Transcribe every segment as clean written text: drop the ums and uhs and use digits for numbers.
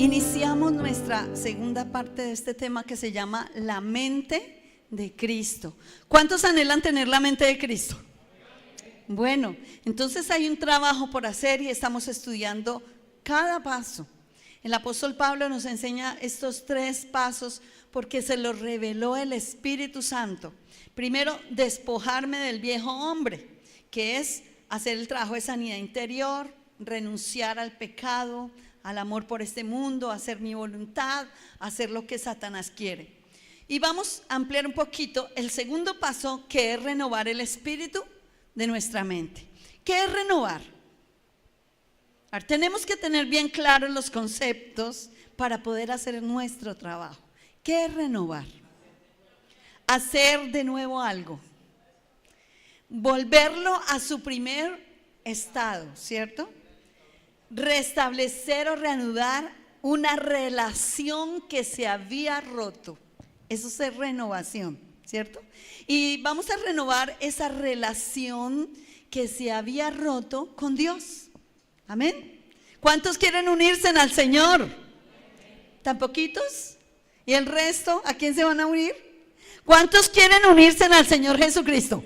Iniciamos nuestra segunda parte de este tema que se llama la mente de Cristo. ¿Cuántos anhelan tener la mente de Cristo? Bueno, entonces hay un trabajo por hacer y estamos estudiando cada paso. El apóstol Pablo nos enseña estos 3 pasos porque se los reveló el Espíritu Santo. Primero, despojarme del viejo hombre, que es hacer el trabajo de sanidad interior, renunciar al pecado, al amor por este mundo, hacer mi voluntad, hacer lo que Satanás quiere. Y vamos a ampliar un poquito el segundo paso, que es renovar el espíritu de nuestra mente. ¿Qué es renovar? Ahora, tenemos que tener bien claros los conceptos para poder hacer nuestro trabajo. ¿Qué es renovar? Hacer de nuevo algo. Volverlo a su primer estado, ¿cierto? Restablecer o reanudar una relación que se había roto. Eso es renovación, ¿cierto? Y vamos a renovar esa relación que se había roto con Dios. Amén. ¿Cuántos quieren unirse al Señor? ¿Tan poquitos? ¿Y el resto? ¿A quién se van a unir? ¿Cuántos quieren unirse al Señor Jesucristo?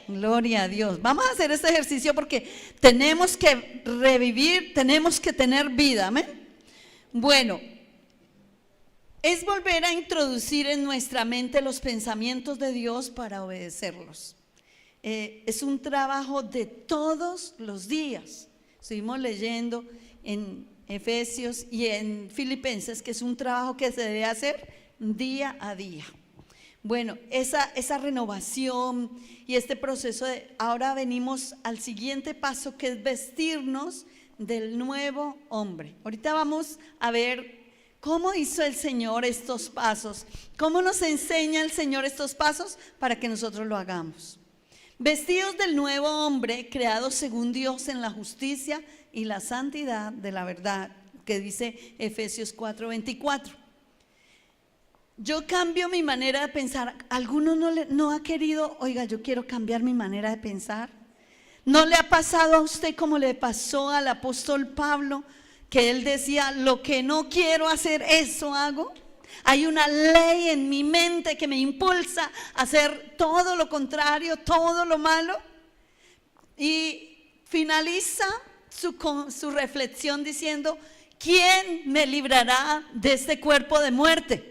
Gloria a Dios. Vamos a hacer este ejercicio porque tenemos que revivir, tenemos que tener vida. Amén. Bueno, es volver a introducir en nuestra mente los pensamientos de Dios para obedecerlos. Es un trabajo de todos los días. Estuvimos leyendo en Efesios y en Filipenses que es un trabajo que se debe hacer día a día. Bueno, esa renovación y este proceso ahora venimos al siguiente paso, que es vestirnos del nuevo hombre. Ahorita vamos a ver cómo hizo el Señor estos pasos, cómo nos enseña el Señor estos pasos para que nosotros lo hagamos. Vestidos del nuevo hombre, creado según Dios en la justicia y la santidad de la verdad, que dice Efesios 4:24. Yo cambio mi manera de pensar. ¿Alguno no ha querido, oiga, yo quiero cambiar mi manera de pensar? ¿No le ha pasado a usted como le pasó al apóstol Pablo, que él decía, lo que no quiero hacer, eso hago? Hay una ley en mi mente que me impulsa a hacer todo lo contrario, todo lo malo. Y finaliza su reflexión diciendo, ¿quién me librará de este cuerpo de muerte?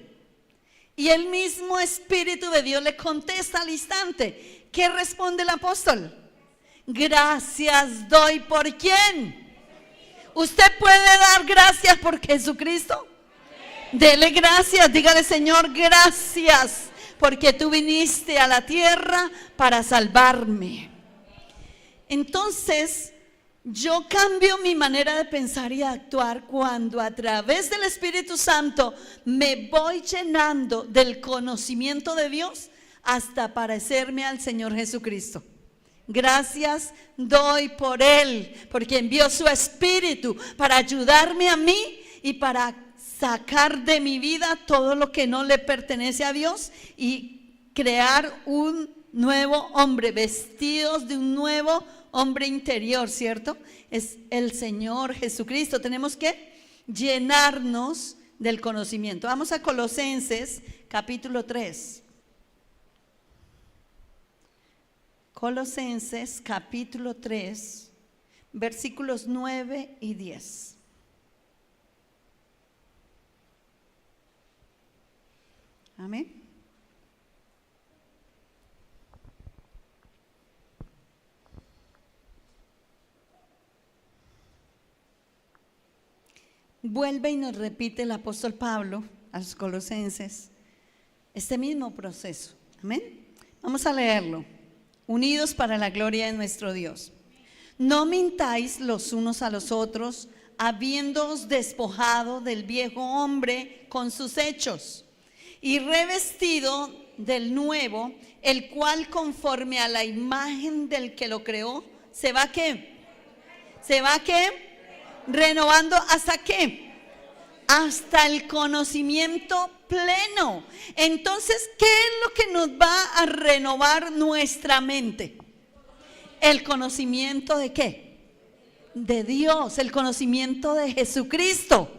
Y el mismo Espíritu de Dios le contesta al instante. ¿Qué responde el apóstol? Gracias doy por ¿quién? ¿Usted puede dar gracias por Jesucristo? Dele gracias, dígale, Señor, gracias, porque tú viniste a la tierra para salvarme. Entonces, yo cambio mi manera de pensar y actuar cuando a través del Espíritu Santo me voy llenando del conocimiento de Dios hasta parecerme al Señor Jesucristo. Gracias doy por Él, porque envió su Espíritu para ayudarme a mí y para sacar de mi vida todo lo que no le pertenece a Dios y crear un nuevo hombre, vestidos de un nuevo hombre interior, ¿cierto? Es el Señor Jesucristo. Tenemos que llenarnos del conocimiento. Vamos a Colosenses capítulo 3. Colosenses capítulo 3, versículos 9 y 10. Amén. Vuelve y nos repite el apóstol Pablo a los colosenses este mismo proceso. Amén. Vamos a leerlo. Unidos para la gloria de nuestro Dios. No mintáis los unos a los otros, habiéndoos despojado del viejo hombre con sus hechos, y revestido del nuevo, el cual conforme a la imagen del que lo creó, ¿se va qué? ¿Se va qué? Renovando ¿hasta qué? Hasta el conocimiento pleno. Entonces, ¿qué es lo que nos va a renovar nuestra mente? El conocimiento ¿de qué? De Dios, el conocimiento de Jesucristo.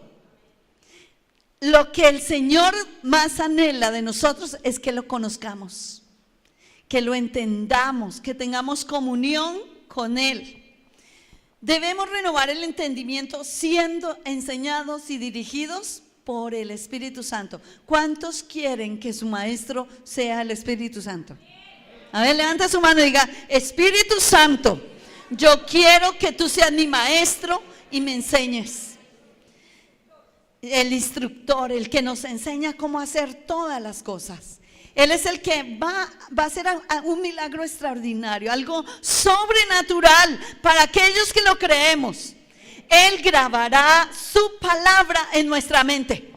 lo que el Señor más anhela de nosotros es que lo conozcamos, que lo entendamos, que tengamos comunión con Él. Debemos renovar el entendimiento siendo enseñados y dirigidos por el Espíritu Santo. ¿Cuántos quieren que su maestro sea el Espíritu Santo? A ver, levanta su mano y diga: Espíritu Santo, yo quiero que tú seas mi maestro y me enseñes. El instructor, el que nos enseña cómo hacer todas las cosas. Él es el que va a hacer un milagro extraordinario, algo sobrenatural para aquellos que lo creemos. Él grabará su palabra en nuestra mente.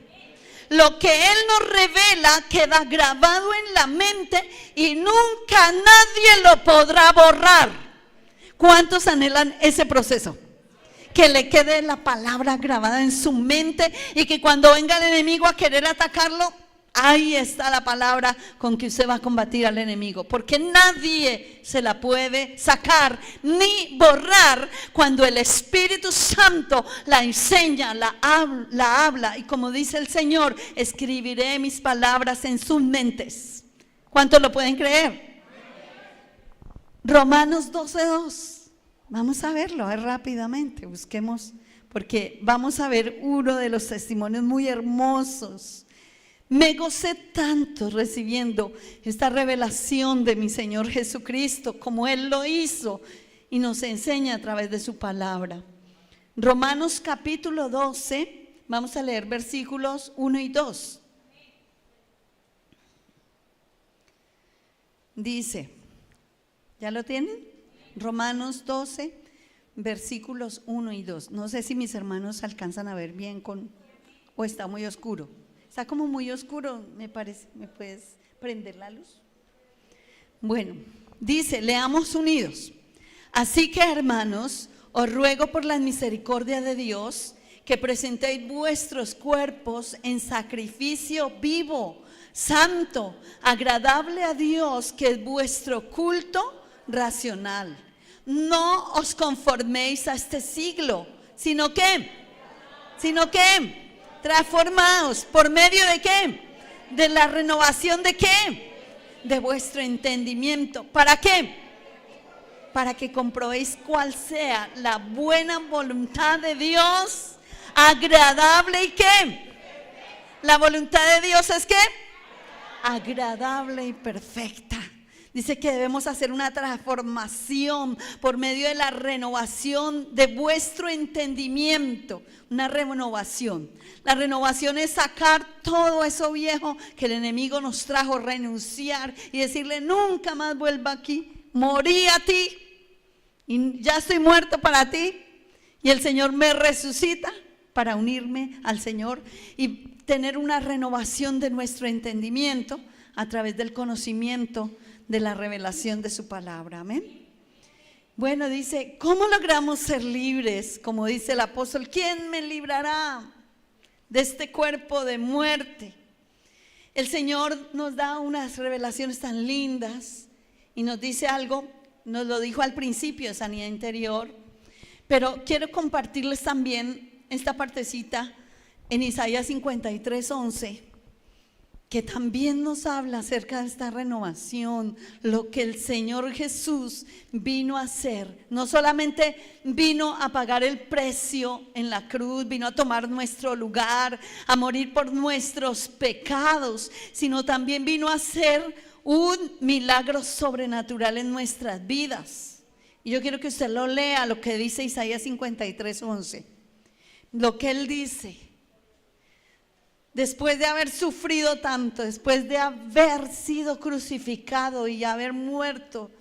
Lo que Él nos revela queda grabado en la mente y nunca nadie lo podrá borrar. ¿Cuántos anhelan ese proceso? Que le quede la palabra grabada en su mente y que cuando venga el enemigo a querer atacarlo, ahí está la palabra con que usted va a combatir al enemigo, porque nadie se la puede sacar ni borrar cuando el Espíritu Santo la enseña, la habla. Y como dice el Señor, escribiré mis palabras en sus mentes. ¿Cuántos lo pueden creer? Romanos 12:2. Vamos a verlo rápidamente, busquemos, porque vamos a ver uno de los testimonios muy hermosos. Me gocé tanto recibiendo esta revelación de mi Señor Jesucristo, como Él lo hizo y nos enseña a través de su palabra. Romanos capítulo 12, vamos a leer versículos 1 y 2. Dice, ¿ya lo tienen? Romanos 12, versículos 1 y 2. No sé si mis hermanos alcanzan a ver bien o está muy oscuro. Está como muy oscuro, me parece. ¿Me puedes prender la luz? Bueno, dice, leamos unidos. Así que, hermanos, os ruego por la misericordia de Dios que presentéis vuestros cuerpos en sacrificio vivo, santo, agradable a Dios, que es vuestro culto racional. No os conforméis a este siglo, sino que transformaos por medio de ¿qué? De la renovación de ¿qué? De vuestro entendimiento. ¿Para qué? Para que comprobéis cuál sea la buena voluntad de Dios, agradable y ¿qué? La voluntad de Dios es ¿qué? Agradable y perfecta. Dice que debemos hacer una transformación por medio de la renovación de vuestro entendimiento. Una renovación. La renovación es sacar todo eso viejo que el enemigo nos trajo, renunciar y decirle: nunca más vuelva aquí, morí a ti y ya estoy muerto para ti. Y el Señor me resucita para unirme al Señor y tener una renovación de nuestro entendimiento a través del conocimiento de la revelación de su palabra. Amén. Bueno, dice, ¿cómo logramos ser libres? Como dice el apóstol, ¿quién me librará de este cuerpo de muerte? El Señor nos da unas revelaciones tan lindas y nos dice algo, nos lo dijo al principio de sanidad interior, pero quiero compartirles también esta partecita en Isaías 53:11. Que también nos habla acerca de esta renovación, lo que el Señor Jesús vino a hacer. No solamente vino a pagar el precio en la cruz, vino a tomar nuestro lugar, a morir por nuestros pecados, sino también vino a hacer un milagro sobrenatural en nuestras vidas. Y yo quiero que usted lo lea, lo que dice Isaías 53:11. Lo que Él dice. Después de haber sufrido tanto, después de haber sido crucificado y haber muerto,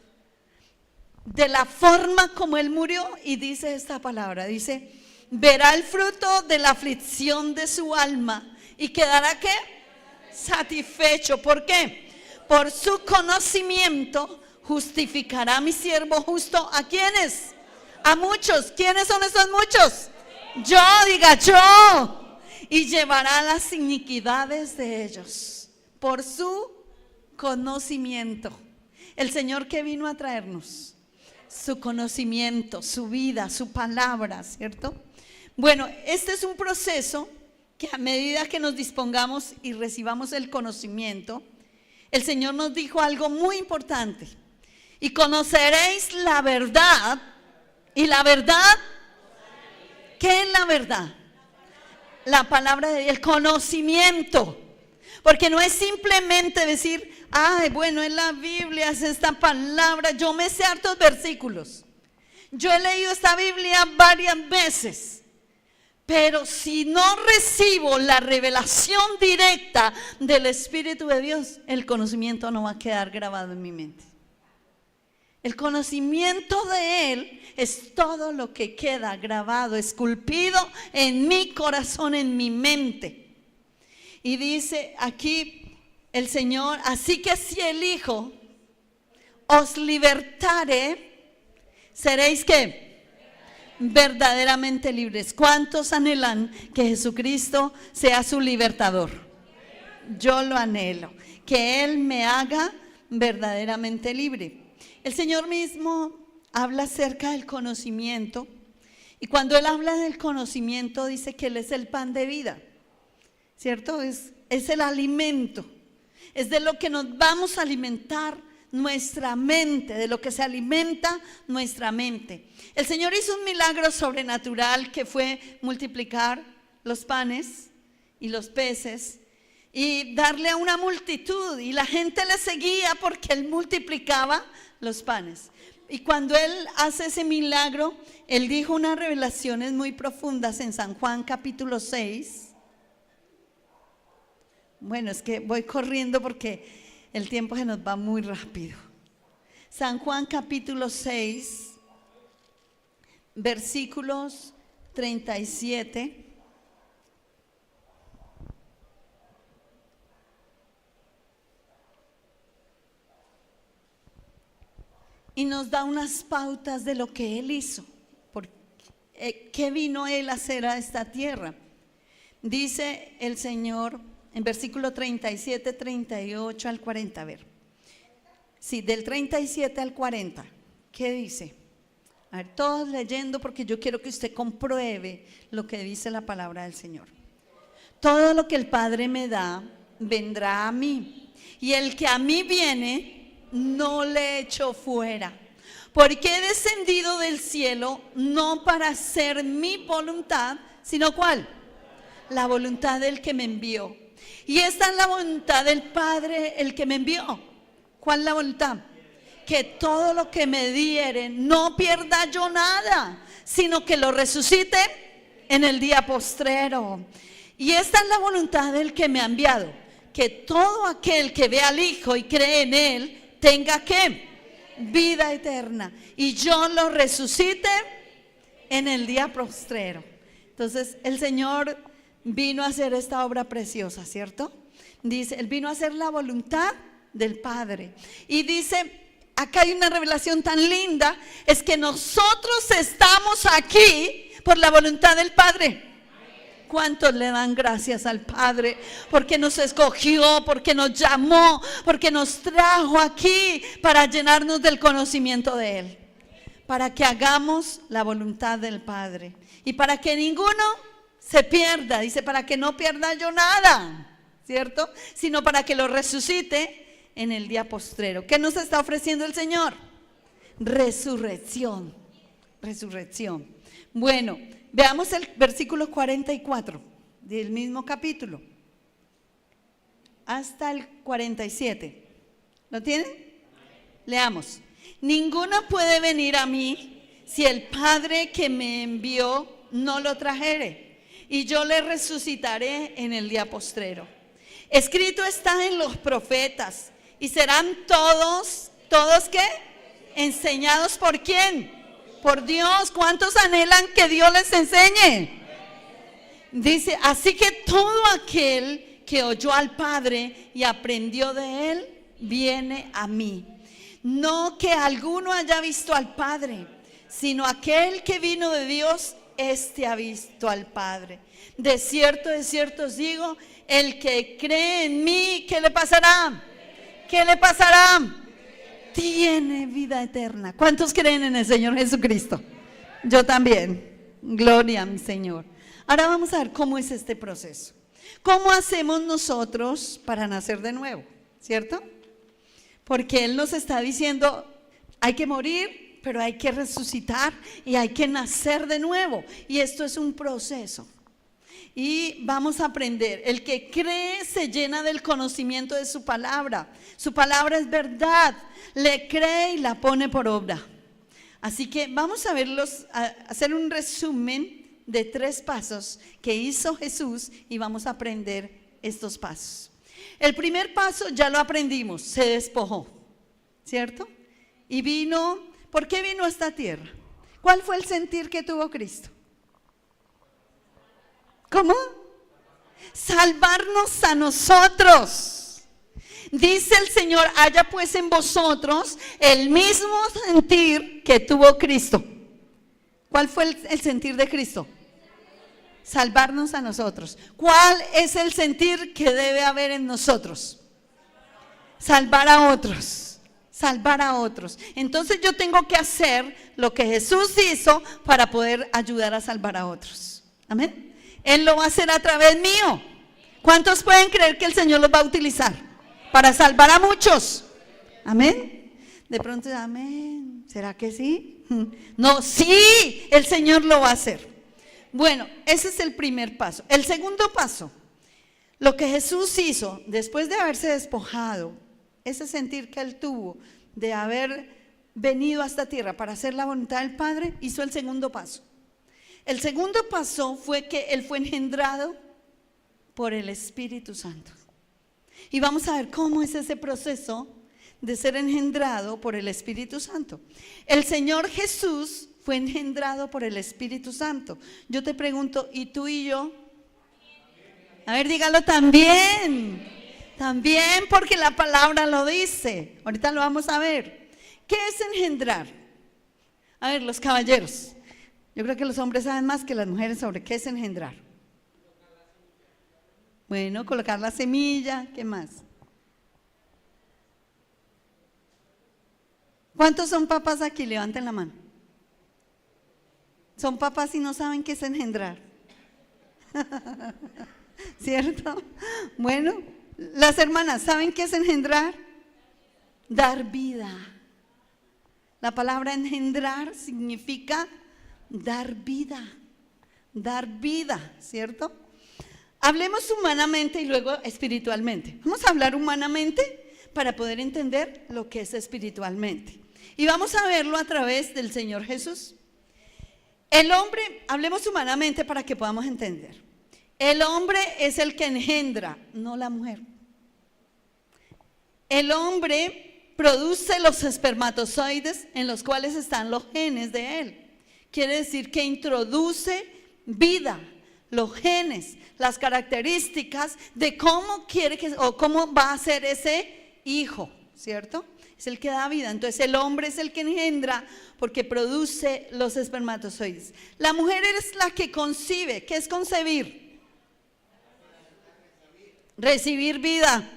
de la forma como Él murió, y dice esta palabra, dice, verá el fruto de la aflicción de su alma y quedará ¿qué? Satisfecho. ¿Por qué? Por su conocimiento justificará a mi siervo justo. ¿A quiénes? A muchos. ¿Quiénes son esos muchos? Yo, diga yo. Y llevará las iniquidades de ellos por su conocimiento. El Señor que vino a traernos su conocimiento, su vida, su palabra, ¿cierto? Bueno, este es un proceso que a medida que nos dispongamos y recibamos el conocimiento, el Señor nos dijo algo muy importante. Y conoceréis la verdad, y la verdad, ¿qué es la verdad? La palabra de Dios, el conocimiento. Porque no es simplemente decir, ay, bueno, en la Biblia es esta palabra, yo me sé hartos versículos. Yo he leído esta Biblia varias veces. Pero si no recibo la revelación directa del Espíritu de Dios, el conocimiento no va a quedar grabado en mi mente. El conocimiento de Él es todo lo que queda grabado, esculpido en mi corazón, en mi mente. Y dice aquí el Señor, así que si el Hijo os libertare, seréis ¿qué? Verdaderamente libres. ¿Cuántos anhelan que Jesucristo sea su libertador? Yo lo anhelo, que Él me haga verdaderamente libre. El Señor mismo habla acerca del conocimiento, y cuando Él habla del conocimiento dice que Él es el pan de vida, ¿cierto? Es el alimento, es de lo que nos vamos a alimentar nuestra mente, de lo que se alimenta nuestra mente. El Señor hizo un milagro sobrenatural que fue multiplicar los panes y los peces y darle a una multitud, y la gente le seguía porque Él multiplicaba los panes. Y cuando Él hace ese milagro, Él dijo unas revelaciones muy profundas en San Juan capítulo 6. Bueno, es que voy corriendo porque el tiempo se nos va muy rápido. San Juan capítulo 6, versículos 37. Y nos da unas pautas de lo que Él hizo, qué vino Él a hacer a esta tierra. Dice el Señor en versículo 37, 38 al 40, a ver. Sí, del 37 al 40, ¿qué dice? A ver, todos leyendo porque yo quiero que usted compruebe lo que dice la palabra del Señor. Todo lo que el Padre me da, vendrá a mí, y el que a mí viene, no le echo fuera. Porque he descendido del cielo, no para hacer mi voluntad, sino ¿cuál? La voluntad del que me envió. Y esta es la voluntad del Padre, el que me envió. ¿Cuál es la voluntad? Que todo lo que me diere no pierda yo nada, sino que lo resucite en el día postrero. Y esta es la voluntad del que me ha enviado, que todo aquel que ve al Hijo y cree en Él tenga ¿qué? Vida eterna, y yo lo resucite en el día postrero. Entonces el Señor vino a hacer esta obra preciosa, ¿cierto? Dice, Él vino a hacer la voluntad del Padre. Y dice, acá hay una revelación tan linda, es que nosotros estamos aquí por la voluntad del Padre. ¿Cuántos le dan gracias al Padre? Porque nos escogió, porque nos llamó, porque nos trajo aquí para llenarnos del conocimiento de Él, para que hagamos la voluntad del Padre y para que ninguno se pierda. Dice, para que no pierda yo nada, ¿cierto? Sino para que lo resucite en el día postrero. ¿Qué nos está ofreciendo el Señor? Resurrección, resurrección. Bueno, veamos el versículo 44 del mismo capítulo hasta el 47. ¿Lo tienen? Leamos. Ninguno puede venir a mí si el Padre que me envió no lo trajere, y yo le resucitaré en el día postrero. Escrito está en los profetas, y serán todos ¿qué? Enseñados ¿por quién? Por Dios. ¿Cuántos anhelan que Dios les enseñe? Dice, así que todo aquel que oyó al Padre y aprendió de Él, viene a mí. No que alguno haya visto al Padre, sino aquel que vino de Dios, este ha visto al Padre. De cierto os digo, el que cree en mí, ¿qué le pasará? ¿Qué le pasará? Tiene vida eterna. ¿Cuántos creen en el Señor Jesucristo? Yo también. Gloria a mi Señor. Ahora vamos a ver cómo es este proceso. ¿Cómo hacemos nosotros para nacer de nuevo? ¿Cierto? Porque Él nos está diciendo, hay que morir, pero hay que resucitar y hay que nacer de nuevo. Y esto es un proceso. Y vamos a aprender. El que cree se llena del conocimiento de su palabra. Su palabra es verdad. Le cree y la pone por obra. Así que vamos a hacer un resumen de 3 pasos que hizo Jesús y vamos a aprender estos pasos. El primer paso ya lo aprendimos, se despojó, ¿cierto? Y vino, ¿por qué vino a esta tierra? ¿Cuál fue el sentir que tuvo Cristo? ¿Cómo? Salvarnos a nosotros. Dice el Señor, haya pues en vosotros el mismo sentir que tuvo Cristo. ¿Cuál fue el sentir de Cristo? Salvarnos a nosotros. ¿Cuál es el sentir que debe haber en nosotros? Salvar a otros. Salvar a otros. Entonces yo tengo que hacer lo que Jesús hizo para poder ayudar a salvar a otros. Amén. Él lo va a hacer a través mío. ¿Cuántos pueden creer que el Señor los va a utilizar para salvar a muchos? Amén. De pronto, amén. ¿Será que sí? No, sí, el Señor lo va a hacer. Bueno, ese es el primer paso. El segundo paso, lo que Jesús hizo después de haberse despojado, ese sentir que Él tuvo de haber venido a esta tierra para hacer la voluntad del Padre, hizo el segundo paso. El segundo paso fue que Él fue engendrado por el Espíritu Santo. Y vamos a ver cómo es ese proceso de ser engendrado por el Espíritu Santo. El Señor Jesús fue engendrado por el Espíritu Santo. Yo te pregunto, ¿y tú y yo? A ver, dígalo también. También, porque la palabra lo dice. Ahorita lo vamos a ver. ¿Qué es engendrar? A ver, los caballeros. Yo creo que los hombres saben más que las mujeres sobre qué es engendrar. Bueno, colocar la semilla, ¿qué más? ¿Cuántos son papás aquí? Levanten la mano. Son papás y no saben qué es engendrar. ¿Cierto? Bueno, las hermanas, ¿saben qué es engendrar? Dar vida. La palabra engendrar significa dar vida. Dar vida, ¿cierto? Hablemos humanamente y luego espiritualmente. Vamos a hablar humanamente para poder entender lo que es espiritualmente. Y vamos a verlo a través del Señor Jesús. El hombre, hablemos humanamente para que podamos entender. El hombre es el que engendra, no la mujer. El hombre produce los espermatozoides en los cuales están los genes de él. Quiere decir que introduce vida, los genes, las características de cómo quiere que o cómo va a ser ese hijo, ¿cierto? Es el que da vida. Entonces el hombre es el que engendra porque produce los espermatozoides. La mujer es la que concibe. ¿Qué es concebir? Recibir vida.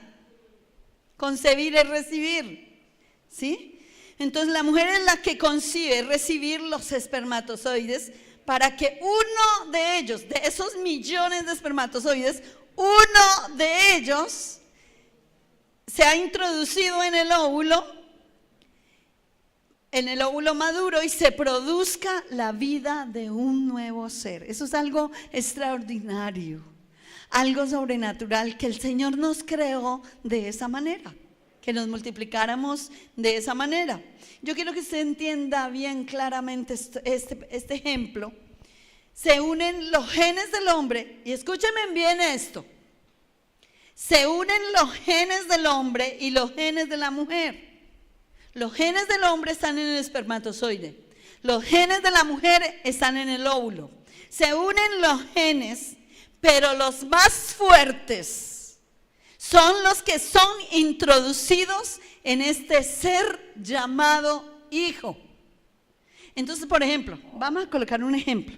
Concebir es recibir, ¿sí? Entonces la mujer es la que concibe, recibir los espermatozoides para que uno de ellos, de esos millones de espermatozoides, uno de ellos sea introducido en el óvulo maduro y se produzca la vida de un nuevo ser. Eso es algo extraordinario, algo sobrenatural que el Señor nos creó de esa manera, que nos multiplicáramos de esa manera. Yo quiero que usted entienda bien claramente este ejemplo. Se unen los genes del hombre, y escúchenme bien esto. Se unen los genes del hombre y los genes de la mujer. Los genes del hombre están en el espermatozoide. Los genes de la mujer están en el óvulo. Se unen los genes, pero los más fuertes son los que son introducidos en este ser llamado hijo. Entonces, por ejemplo, vamos a colocar un ejemplo.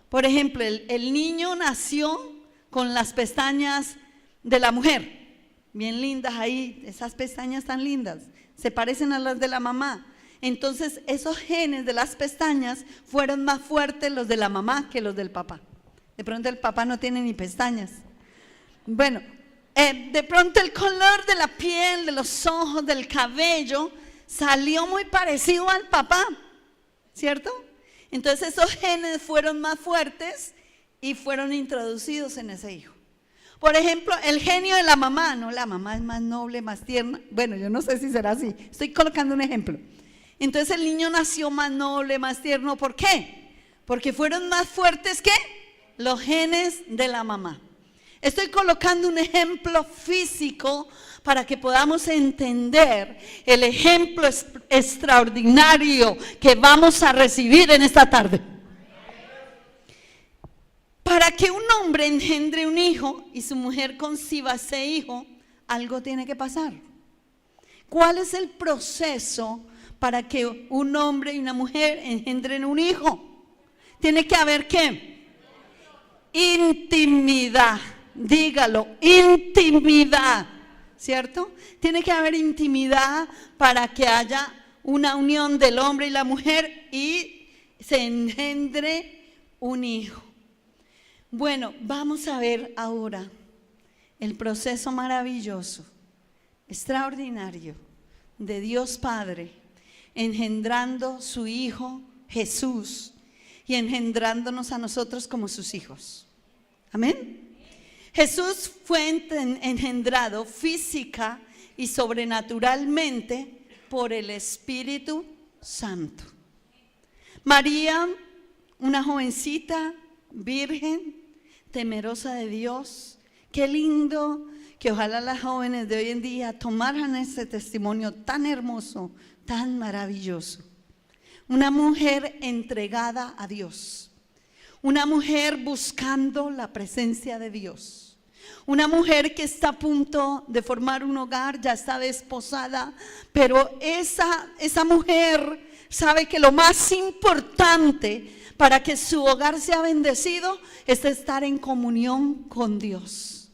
Por ejemplo, el niño nació con las pestañas de la mujer, bien lindas ahí, esas pestañas tan lindas, se parecen a las de la mamá. Entonces esos genes de las pestañas fueron más fuertes los de la mamá que los del papá. De pronto el papá no tiene ni pestañas. Bueno, de pronto el color de la piel, de los ojos, del cabello, salió muy parecido al papá, ¿cierto? Entonces esos genes fueron más fuertes y fueron introducidos en ese hijo. Por ejemplo, el genio de la mamá, no, la mamá es más noble, más tierna. Bueno, yo no sé si será así, estoy colocando un ejemplo. Entonces el niño nació más noble, más tierno, ¿por qué? Porque fueron más fuertes que los genes de la mamá. Estoy colocando un ejemplo físico para que podamos entender el ejemplo extraordinario que vamos a recibir en esta tarde. Para que un hombre engendre un hijo y su mujer conciba ese hijo, algo tiene que pasar. ¿Cuál es el proceso para que un hombre y una mujer engendren un hijo? Tiene que haber ¿qué? Intimidad. Dígalo, intimidad, ¿cierto? Tiene que haber intimidad para que haya una unión del hombre y la mujer y se engendre un hijo. Bueno, vamos a ver ahora el proceso maravilloso, extraordinario de Dios Padre engendrando su Hijo Jesús y engendrándonos a nosotros como sus hijos. Amén. Jesús fue engendrado física y sobrenaturalmente por el Espíritu Santo. María, una jovencita virgen, temerosa de Dios. Qué lindo que ojalá las jóvenes de hoy en día tomaran ese testimonio tan hermoso, tan maravilloso. Una mujer entregada a Dios, una mujer buscando la presencia de Dios, una mujer que está a punto de formar un hogar, ya está desposada, pero esa mujer sabe que lo más importante para que su hogar sea bendecido es estar en comunión con Dios.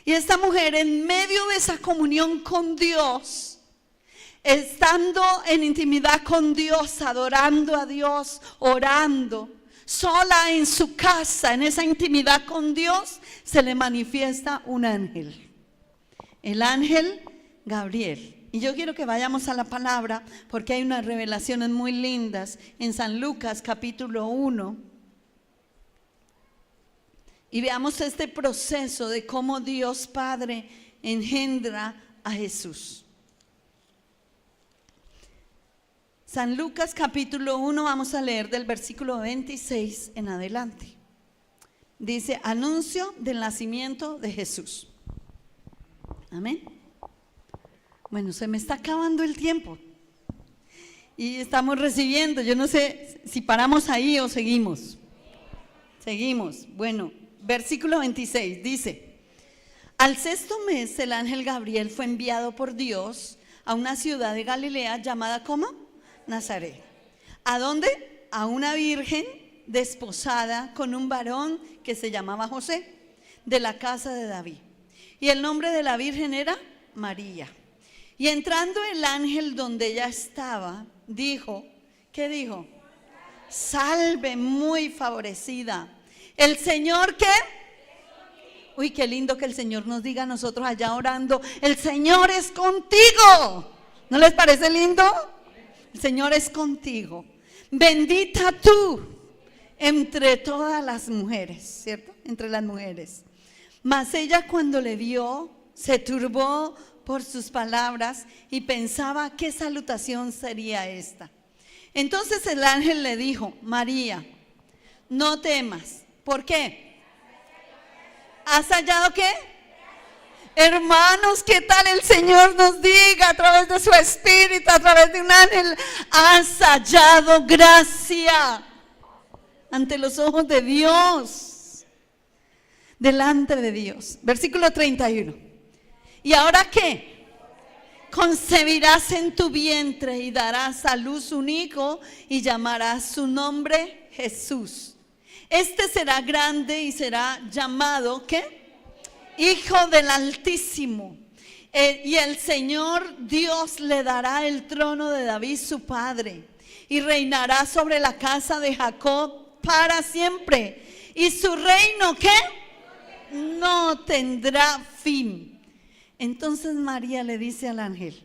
Y esta mujer, en medio de esa comunión con Dios, estando en intimidad con Dios, adorando a Dios, orando, sola en su casa, en esa intimidad con Dios, se le manifiesta un ángel, el ángel Gabriel. Y yo quiero que vayamos a la palabra porque hay unas revelaciones muy lindas en San Lucas capítulo 1. Y veamos este proceso de cómo Dios Padre engendra a Jesús. San Lucas capítulo 1, vamos a leer del versículo 26 en adelante. Dice, anuncio del nacimiento de Jesús. Amén. Bueno, se me está acabando el tiempo y estamos recibiendo, yo no sé si paramos ahí o seguimos. Seguimos. Bueno, versículo 26 dice, al sexto mes el ángel Gabriel fue enviado por Dios a una ciudad de Galilea llamada ¿cómo? Nazaret. ¿A dónde? A una virgen desposada con un varón que se llamaba José, de la casa de David. Y el nombre de la virgen era María. Y entrando el ángel donde ella estaba, dijo, ¿qué dijo? Salve, muy favorecida. El Señor, ¿qué? Uy, qué lindo que el Señor nos diga a nosotros allá orando, el Señor es contigo. ¿No les parece lindo? El Señor es contigo. Bendita tú entre todas las mujeres, ¿cierto? Entre las mujeres. Mas ella cuando le vio, se turbó por sus palabras y pensaba qué salutación sería esta. Entonces el ángel le dijo, María, no temas. ¿Por qué? ¿Has hallado qué? Hermanos, ¿qué tal el Señor nos diga a través de su Espíritu, a través de un ángel? Has hallado gracia ante los ojos de Dios, delante de Dios. Versículo 31. ¿Y ahora qué? Concebirás en tu vientre y darás a luz un hijo y llamarás su nombre Jesús. Este será grande y será llamado ¿qué? Hijo del Altísimo. Y el Señor Dios le dará el trono de David su padre y reinará sobre la casa de Jacob para siempre. y su reino, ¿qué? No tendrá fin. Entonces María le dice al ángel,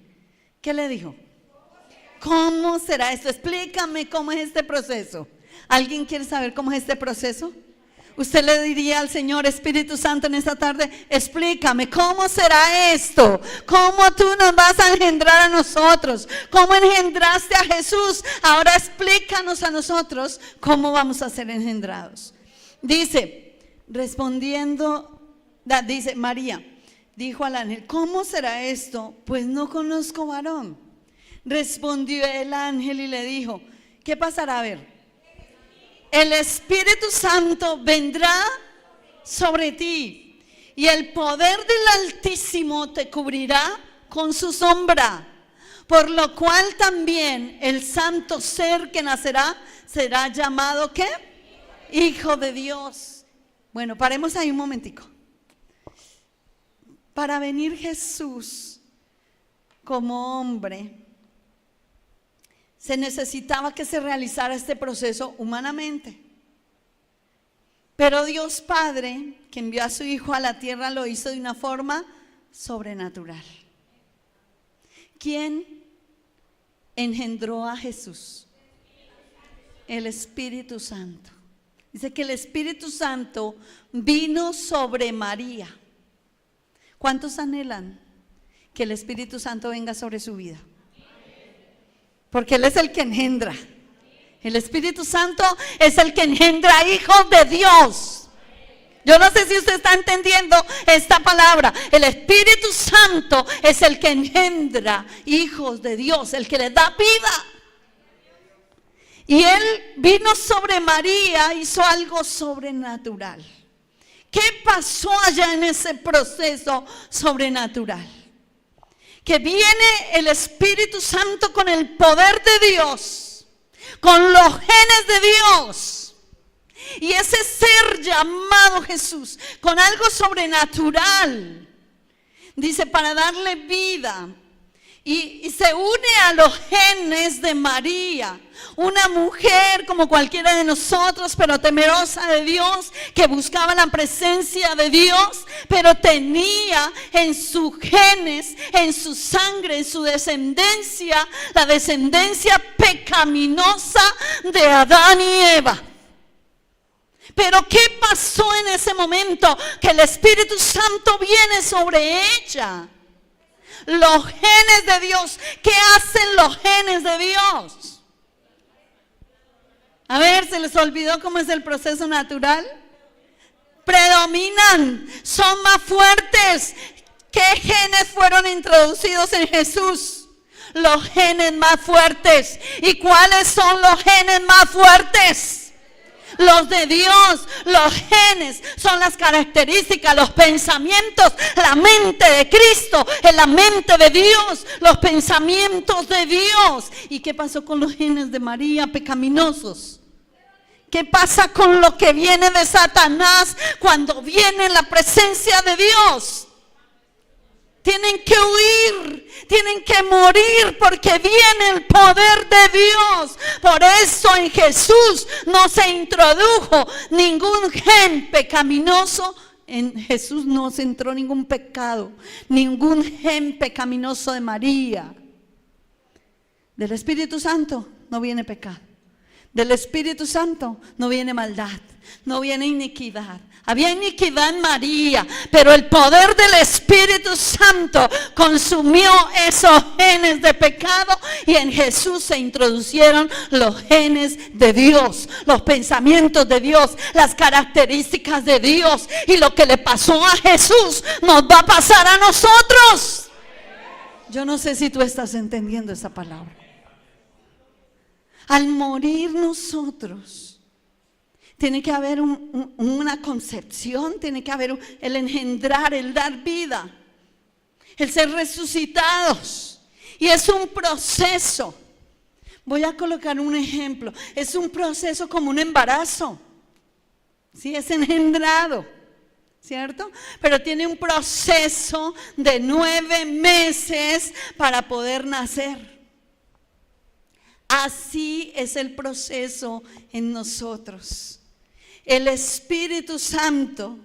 ¿qué le dijo? ¿Cómo será esto? Explícame cómo es este proceso. ¿Alguien quiere saber cómo es este proceso? Usted le diría al Señor Espíritu Santo en esta tarde, explícame, ¿cómo será esto? ¿Cómo tú nos vas a engendrar a nosotros? ¿Cómo engendraste a Jesús? Ahora explícanos a nosotros cómo vamos a ser engendrados. Dice, dice María, dijo al ángel, ¿cómo será esto? Pues no conozco varón. Respondió el ángel y le dijo, ¿qué pasará? A ver. El Espíritu Santo vendrá sobre ti y el poder del Altísimo te cubrirá con su sombra, por lo cual también el santo ser que nacerá será llamado ¿qué? Hijo de Dios. Bueno, paremos ahí un momentico. Para venir Jesús como hombre, se necesitaba que se realizara este proceso humanamente. Pero Dios Padre, que envió a su Hijo a la tierra, lo hizo de una forma sobrenatural. ¿Quién engendró a Jesús? El Espíritu Santo. Dice que el Espíritu Santo vino sobre María. ¿Cuántos anhelan que el Espíritu Santo venga sobre su vida? Porque Él es el que engendra. El Espíritu Santo es el que engendra hijos de Dios. Yo no sé si usted está entendiendo esta palabra. El Espíritu Santo es el que engendra hijos de Dios, el que les da vida. Y Él vino sobre María, hizo algo sobrenatural. ¿Qué pasó allá en ese proceso sobrenatural? Que viene el Espíritu Santo con el poder de Dios, con los genes de Dios, y ese ser llamado Jesús, con algo sobrenatural, dice, para darle vida, y se une a los genes de María, una mujer como cualquiera de nosotros, pero temerosa de Dios, que buscaba la presencia de Dios, pero tenía en sus genes, en su sangre, en su descendencia, la descendencia pecaminosa de Adán y Eva. Pero ¿qué pasó en ese momento? Que el Espíritu Santo viene sobre ella. Los genes de Dios. ¿Qué hacen los genes de Dios? A ver, ¿se les olvidó cómo es el proceso natural? Predominan, son más fuertes. ¿Qué genes fueron introducidos en Jesús? Los genes más fuertes. ¿Y cuáles son los genes más fuertes? Los de Dios. Los genes son las características, los pensamientos, la mente de Cristo, en la mente de Dios, los pensamientos de Dios. ¿Y qué pasó con los genes de María pecaminosos? ¿Qué pasa con lo que viene de Satanás cuando viene la presencia de Dios? Tienen que huir, tienen que morir porque viene el poder de Dios. Por eso en Jesús no se introdujo ningún gen pecaminoso. En Jesús no se entró ningún pecado, ningún gen pecaminoso de María. Del Espíritu Santo no viene pecado. Del Espíritu Santo no viene maldad, no viene iniquidad. Había iniquidad en María, pero el poder del Espíritu Santo consumió esos genes de pecado y en Jesús se introducieron los genes de Dios, los pensamientos de Dios, las características de Dios. Y lo que le pasó a Jesús nos va a pasar a nosotros. Yo no sé si tú estás entendiendo esa palabra. Al morir nosotros, tiene que haber una concepción, tiene que haber el engendrar, el dar vida, el ser resucitados. Y es un proceso. Voy a colocar un ejemplo. Es un proceso como un embarazo. Sí, es engendrado, ¿cierto? Pero tiene un proceso de 9 meses para poder nacer. Así es el proceso en nosotros. El Espíritu Santo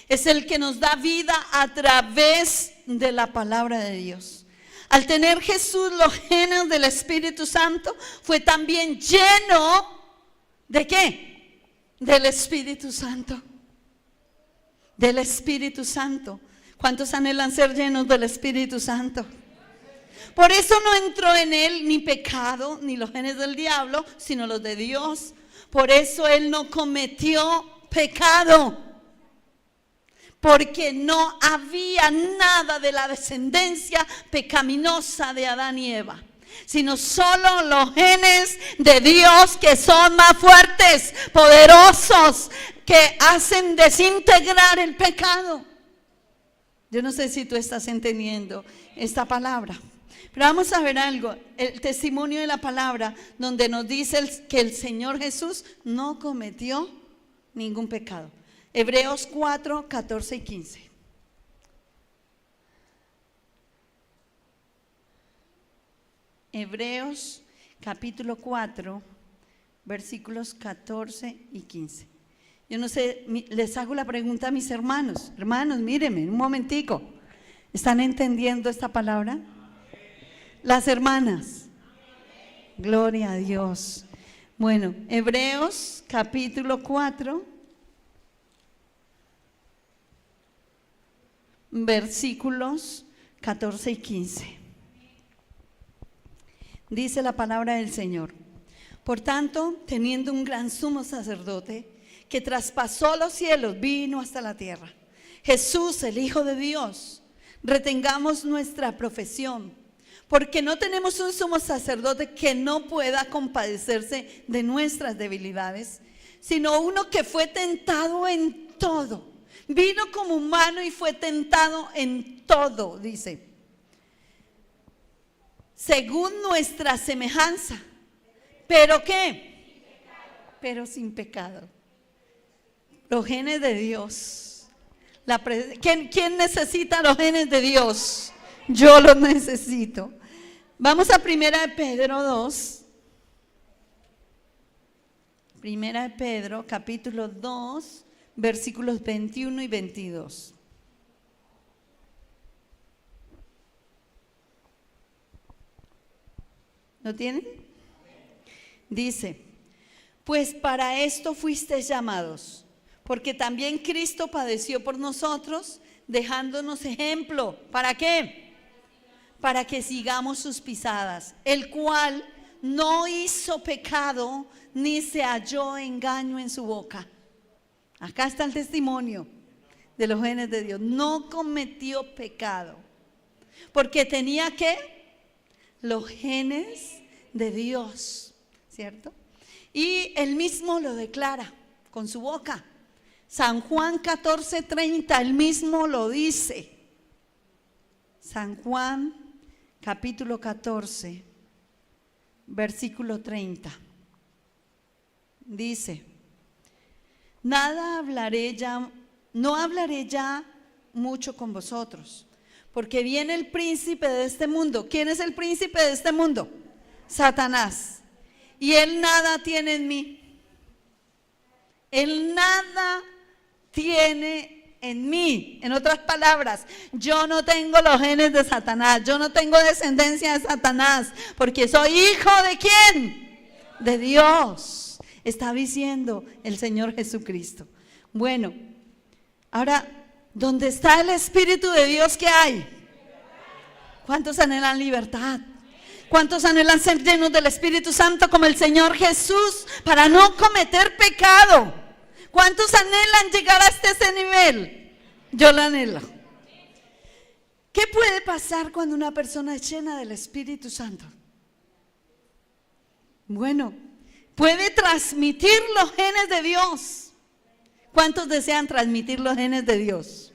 es el que nos da vida a través de la palabra de Dios. Al tener Jesús los genes del Espíritu Santo, fue también lleno ¿de qué? Del Espíritu Santo. Del Espíritu Santo. ¿Cuántos anhelan ser llenos del Espíritu Santo? Por eso no entró en él ni pecado, ni los genes del diablo, sino los de Dios. Por eso él no cometió pecado. Porque no había nada de la descendencia pecaminosa de Adán y Eva, sino solo los genes de Dios, que son más fuertes, poderosos, que hacen desintegrar el pecado. Yo no sé si tú estás entendiendo esta palabra, pero vamos a ver algo, el testimonio de la palabra, donde nos dice que el Señor Jesús no cometió ningún pecado. Hebreos 4, 14 y 15. Hebreos capítulo 4, versículos 14 y 15. Yo no sé, les hago la pregunta a mis hermanos. Hermanos, mírenme un momentico. ¿Están entendiendo esta palabra? Las hermanas. Gloria a Dios. Bueno, Hebreos capítulo 4, versículos 14 y 15. Dice la palabra del Señor: por tanto, teniendo un gran sumo sacerdote que traspasó los cielos, vino hasta la tierra, Jesús, el Hijo de Dios, retengamos nuestra profesión, porque no tenemos un sumo sacerdote que no pueda compadecerse de nuestras debilidades, sino uno que fue tentado en todo. Vino como humano y fue tentado en todo, dice, según nuestra semejanza. ¿Pero qué? Pero sin pecado. Los genes de Dios. ¿Quién necesita los genes de Dios? Yo los necesito. Vamos a 1 Pedro 2. 1 Pedro capítulo 2. Versículos 21 y 22. ¿Lo tienen? Dice: pues para esto fuisteis llamados, porque también Cristo padeció por nosotros, dejándonos ejemplo. ¿Para qué? Para que sigamos sus pisadas, el cual no hizo pecado, ni se halló engaño en su boca. Acá está el testimonio de los genes de Dios. No cometió pecado, porque tenía ¿qué? Los genes de Dios, ¿cierto? Y él mismo lo declara con su boca. San Juan 14:30, él mismo lo dice. San Juan capítulo 14, versículo 30. Dice: no hablaré ya mucho con vosotros, porque viene el príncipe de este mundo. ¿Quién es el príncipe de este mundo? Satanás. Y él nada tiene en mí. Él nada tiene en mí. En otras palabras, yo no tengo los genes de Satanás, yo no tengo descendencia de Satanás, porque soy hijo ¿de quién? De Dios. Está diciendo el Señor Jesucristo. Bueno, ahora, ¿dónde está el Espíritu de Dios? ¿Qué hay? ¿Cuántos anhelan libertad? ¿Cuántos anhelan ser llenos del Espíritu Santo como el Señor Jesús para no cometer pecado? ¿Cuántos anhelan llegar hasta ese nivel? Yo lo anhelo. ¿Qué puede pasar cuando una persona es llena del Espíritu Santo? Bueno, puede transmitir los genes de Dios. ¿Cuántos desean transmitir los genes de Dios?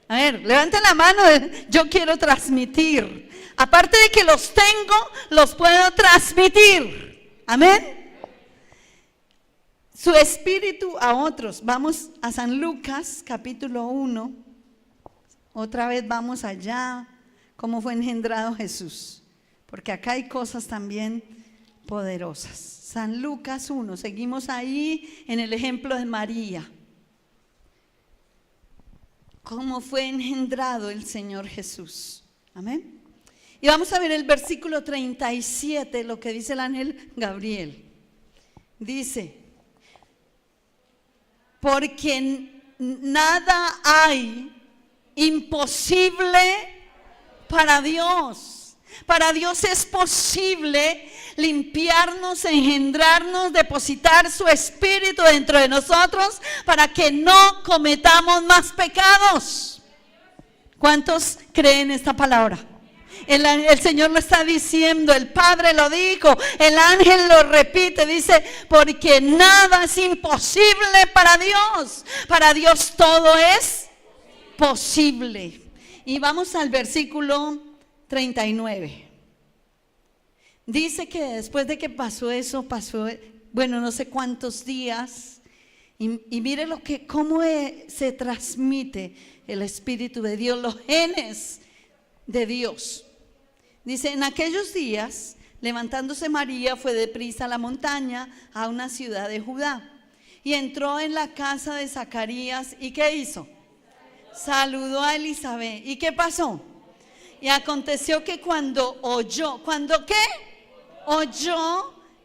A ver, levanten la mano. Yo quiero transmitir. Aparte de que los tengo, los puedo transmitir. Amén. Su espíritu a otros. Vamos a San Lucas capítulo 1. Otra vez vamos allá. Cómo fue engendrado Jesús. Porque acá hay cosas también poderosas. San Lucas 1, seguimos ahí en el ejemplo de María. Cómo fue engendrado el Señor Jesús. Amén. Y vamos a ver el versículo 37, lo que dice el ángel Gabriel. Dice, porque nada hay imposible para Dios. Para Dios es posible limpiarnos, engendrarnos, depositar su espíritu dentro de nosotros para que no cometamos más pecados. ¿Cuántos creen esta palabra? El Señor lo está diciendo, el Padre lo dijo, el ángel lo repite, dice, porque nada es imposible para Dios. Para Dios todo es posible. Y vamos al versículo 39. Dice que después de que pasó eso, bueno, no sé cuántos días, y mire cómo se transmite el Espíritu de Dios, los genes de Dios. Dice, en aquellos días, levantándose María, fue deprisa a la montaña, a una ciudad de Judá, y entró en la casa de Zacarías, ¿y qué hizo? Saludó a Elizabeth. ¿Y qué pasó? Y aconteció que cuando oyó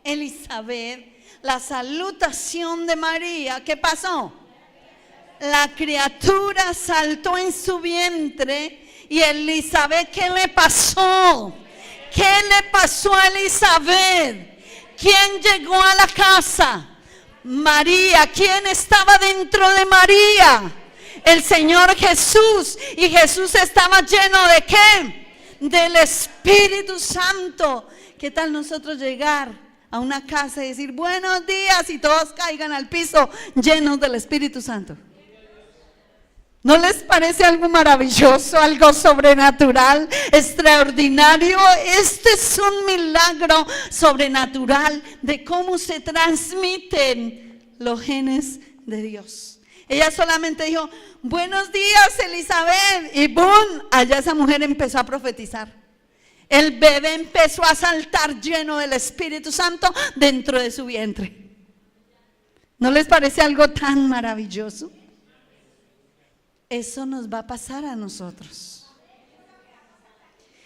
Elizabeth la salutación de María, ¿qué pasó? La criatura saltó en su vientre. Y Elizabeth, ¿qué le pasó? ¿Qué le pasó a Elizabeth? ¿Quién llegó a la casa? María. ¿Quién estaba dentro de María? El Señor Jesús. Y Jesús estaba lleno ¿de qué? Del Espíritu Santo. ¿Qué tal nosotros llegar a una casa y decir buenos días y todos caigan al piso llenos del Espíritu Santo? ¿No les parece algo maravilloso, algo sobrenatural, extraordinario? Este es un milagro sobrenatural de cómo se transmiten los genes de Dios. Ella solamente dijo, buenos días Elizabeth, y ¡boom! Allá esa mujer empezó a profetizar. El bebé empezó a saltar lleno del Espíritu Santo dentro de su vientre. ¿No les parece algo tan maravilloso? Eso nos va a pasar a nosotros.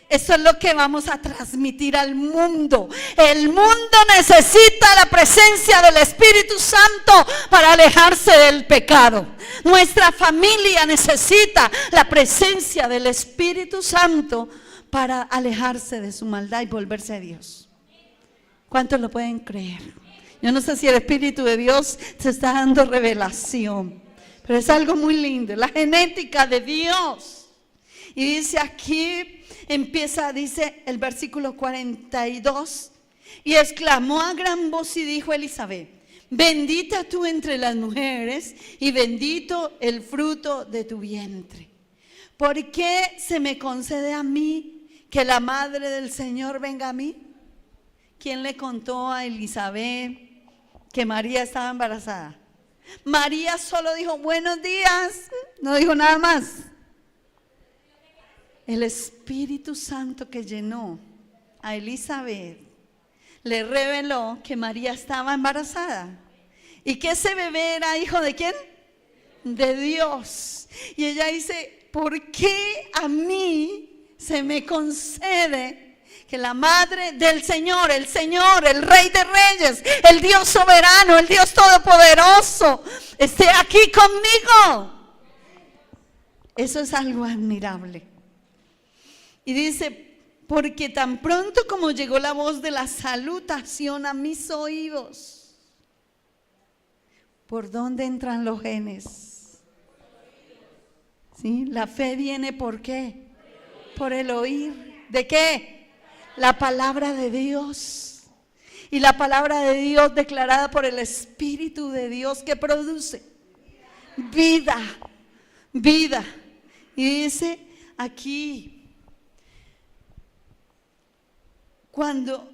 Eso es lo que vamos a transmitir al mundo. El mundo necesita la presencia del Espíritu Santo para alejarse del pecado. Nuestra familia necesita la presencia del Espíritu Santo para alejarse de su maldad y volverse a Dios. ¿Cuántos lo pueden creer? Yo no sé si el Espíritu de Dios se está dando revelación. Pero es algo muy lindo, la genética de Dios. Y dice aquí, dice el versículo 42, y exclamó a gran voz y dijo Elizabeth, bendita tú entre las mujeres y bendito el fruto de tu vientre. ¿Por qué se me concede a mí que la madre del Señor venga a mí? ¿Quién le contó a Elizabeth que María estaba embarazada? María solo dijo buenos días, no dijo nada más. El Espíritu Santo que llenó a Elizabeth le reveló que María estaba embarazada y que ese bebé era hijo ¿de quién? De Dios. Y ella dice, ¿por qué a mí se me concede que la madre del Señor, el Rey de Reyes, el Dios soberano, el Dios todopoderoso, esté aquí conmigo? Eso es algo admirable. Y dice, porque tan pronto como llegó la voz de la salutación a mis oídos. ¿Por dónde entran los genes? ¿Sí? La fe viene ¿por qué? Por el oír. ¿De qué? La palabra de Dios. Y la palabra de Dios declarada por el Espíritu de Dios que produce vida. Vida. Y dice aquí, cuando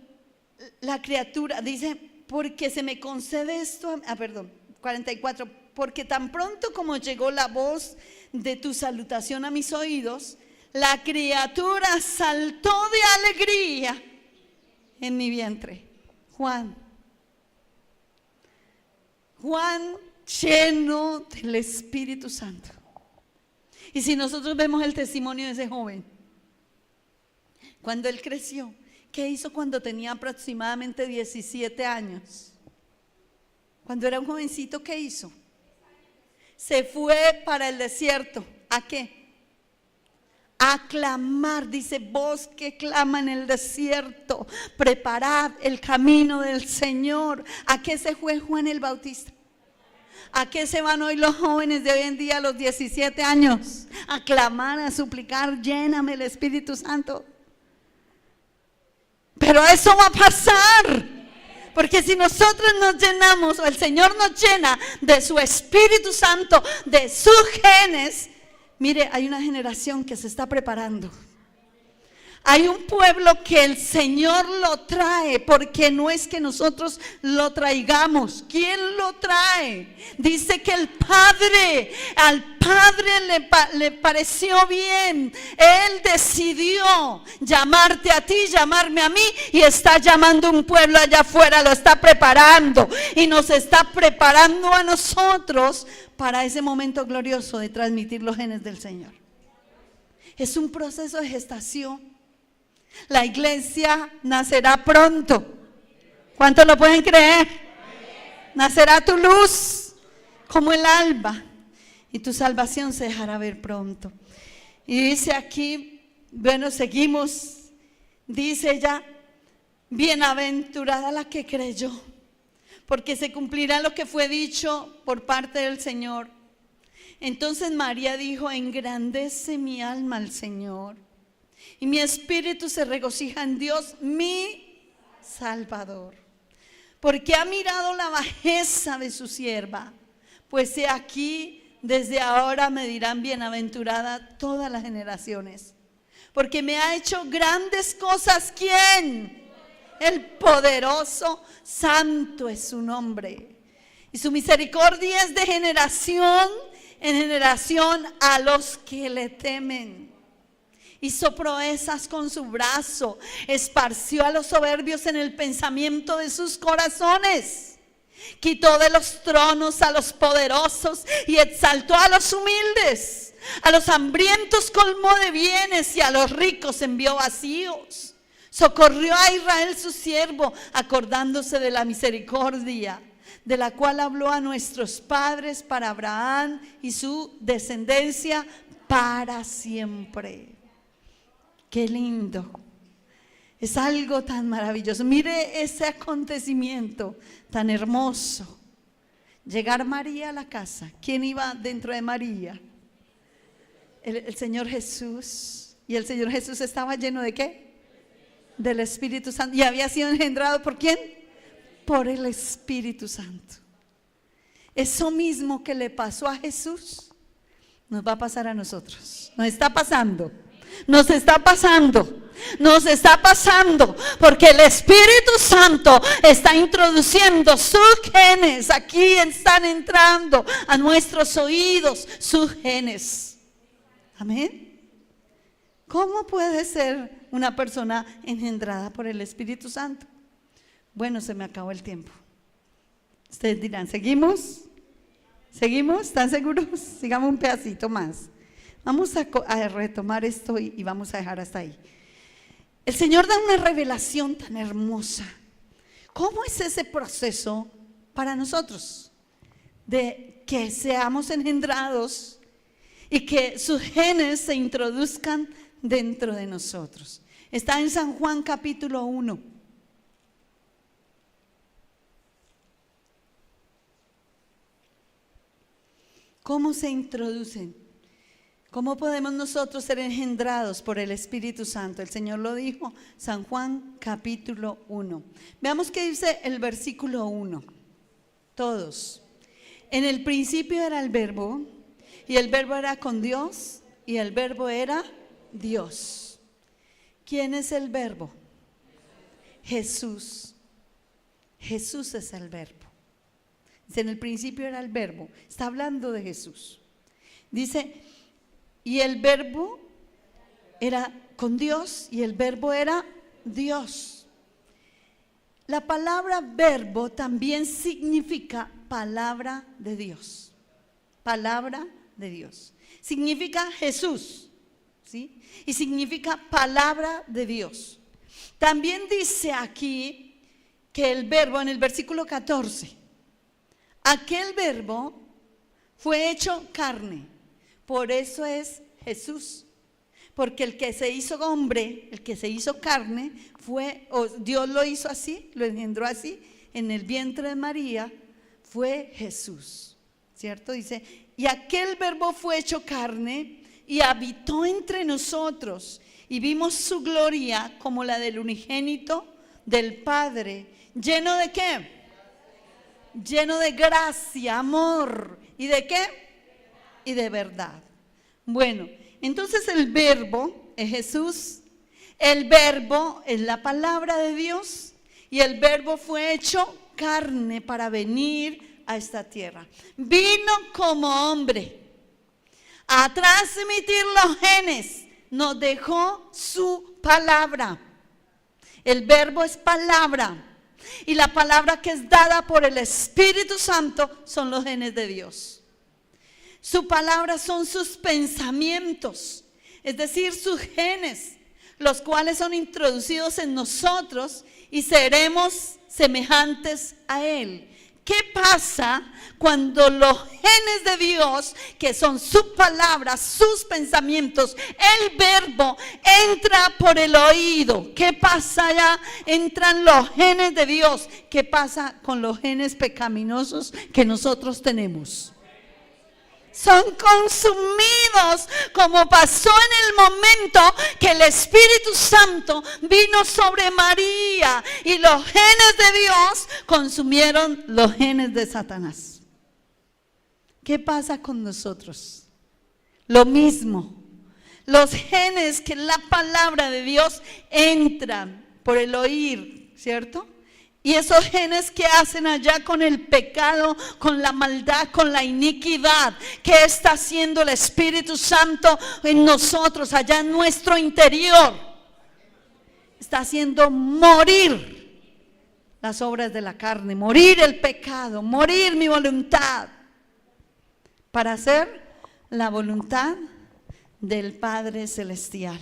la criatura dice, porque se me concede esto, 44, porque tan pronto como llegó la voz de tu salutación a mis oídos, la criatura saltó de alegría en mi vientre. Juan lleno del Espíritu Santo. Y si nosotros vemos el testimonio de ese joven, cuando él creció, ¿qué hizo cuando tenía aproximadamente 17 años? Cuando era un jovencito, ¿qué hizo? Se fue para el desierto. ¿A qué? A clamar. Dice, voz que clama en el desierto, preparad el camino del Señor. ¿A qué se fue Juan el Bautista? ¿A qué se van hoy los jóvenes de hoy en día a los 17 años? A clamar, a suplicar, lléname el Espíritu Santo. Pero eso va a pasar, porque si nosotros nos llenamos, o el Señor nos llena de su Espíritu Santo, de sus genes, mire, hay una generación que se está preparando. Hay un pueblo que el Señor lo trae, porque no es que nosotros lo traigamos. ¿Quién lo trae? Dice que al Padre le pareció bien. Él decidió llamarte a ti, llamarme a mí, y está llamando un pueblo allá afuera, lo está preparando y nos está preparando a nosotros para ese momento glorioso de transmitir los genes del Señor. Es un proceso de gestación. La iglesia nacerá pronto. ¿Cuántos lo pueden creer? Nacerá tu luz como el alba, y tu salvación se dejará ver pronto. Y dice aquí, bueno, seguimos. Dice ella, bienaventurada la que creyó, porque se cumplirá lo que fue dicho por parte del Señor. Entonces María dijo, engrandece mi alma al Señor, y mi espíritu se regocija en Dios, mi Salvador, porque ha mirado la bajeza de su sierva. Pues he aquí, desde ahora me dirán bienaventurada todas las generaciones, porque me ha hecho grandes cosas. ¿Quién? El poderoso, santo es su nombre, y su misericordia es de generación en generación a los que le temen. Hizo proezas con su brazo, esparció a los soberbios en el pensamiento de sus corazones. Quitó de los tronos a los poderosos y exaltó a los humildes. A los hambrientos colmó de bienes y a los ricos envió vacíos. Socorrió a Israel su siervo, acordándose de la misericordia, de la cual habló a nuestros padres, para Abraham y su descendencia para siempre. Qué lindo. Es algo tan maravilloso. Mire ese acontecimiento tan hermoso. Llegar María a la casa. ¿Quién iba dentro de María? El Señor Jesús. ¿Y el Señor Jesús estaba lleno de qué? Del Espíritu Santo. ¿Y había sido engendrado por quién? Por el Espíritu Santo. Eso mismo que le pasó a Jesús nos va a pasar a nosotros. Nos está pasando. Nos está pasando, porque el Espíritu Santo está introduciendo sus genes. Aquí están entrando a nuestros oídos sus genes. Amén. ¿Cómo puede ser una persona engendrada por el Espíritu Santo? Bueno, se me acabó el tiempo. Ustedes dirán, ¿seguimos? ¿Seguimos? ¿Están seguros? Sigamos un pedacito más. Vamos a retomar esto y vamos a dejar hasta ahí. El Señor da una revelación tan hermosa. ¿Cómo es ese proceso para nosotros? De que seamos engendrados y que sus genes se introduzcan dentro de nosotros. Está en San Juan capítulo 1. ¿Cómo se introducen? ¿Cómo podemos nosotros ser engendrados por el Espíritu Santo? El Señor lo dijo, San Juan capítulo 1. Veamos qué dice el versículo 1. Todos. En el principio era el Verbo, y el Verbo era con Dios, y el Verbo era Dios. ¿Quién es el Verbo? Jesús. Jesús es el Verbo. Dice, en el principio era el Verbo. Está hablando de Jesús. Dice, y el Verbo era con Dios, y el Verbo era Dios. La palabra verbo también significa palabra de Dios. Palabra de Dios. Significa Jesús, ¿sí? Y significa palabra de Dios. También dice aquí que el verbo en el versículo 14, aquel verbo fue hecho carne, por eso es Jesús, porque el que se hizo hombre, el que se hizo carne, Dios lo hizo así, lo engendró así, en el vientre de María, fue Jesús, ¿cierto? Dice, y aquel verbo fue hecho carne y habitó entre nosotros, y vimos su gloria como la del unigénito del Padre, lleno de ¿qué? Lleno de gracia, amor, ¿y de qué? Y de verdad. Bueno, entonces el verbo es Jesús, el verbo es la palabra de Dios, y el verbo fue hecho carne para venir a esta tierra. Vino como hombre a transmitir los genes, nos dejó su palabra. El verbo es palabra, y la palabra que es dada por el Espíritu Santo son los genes de Dios. Su palabra son sus pensamientos, es decir, sus genes, los cuales son introducidos en nosotros y seremos semejantes a Él. ¿Qué pasa cuando los genes de Dios, que son su palabra, sus pensamientos, el verbo, entra por el oído? ¿Qué pasa allá? Entran los genes de Dios. ¿Qué pasa con los genes pecaminosos que nosotros tenemos? Son consumidos, como pasó en el momento que el Espíritu Santo vino sobre María y los genes de Dios consumieron los genes de Satanás. ¿Qué pasa con nosotros? Lo mismo. Los genes que la palabra de Dios entran por el oír, ¿cierto? Y esos genes que hacen allá con el pecado, con la maldad, con la iniquidad, ¿qué está haciendo el Espíritu Santo en nosotros, allá en nuestro interior? Está haciendo morir las obras de la carne, morir el pecado, morir mi voluntad, para hacer la voluntad del Padre Celestial.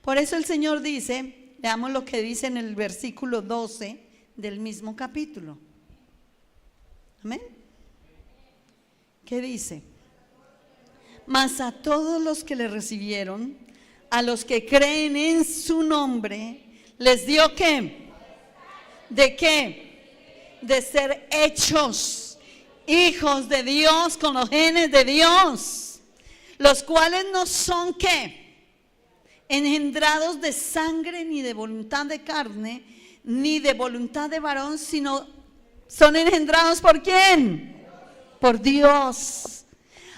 Por eso el Señor dice, veamos lo que dice en el versículo 12 del mismo capítulo. Amén. ¿Qué dice? Mas a todos los que le recibieron, a los que creen en su nombre, les dio ¿qué? ¿De qué? De ser hechos hijos de Dios con los genes de Dios, los cuales no son ¿qué? Engendrados de sangre ni de voluntad de carne, ni de voluntad de varón, sino son engendrados ¿por quién? Por Dios.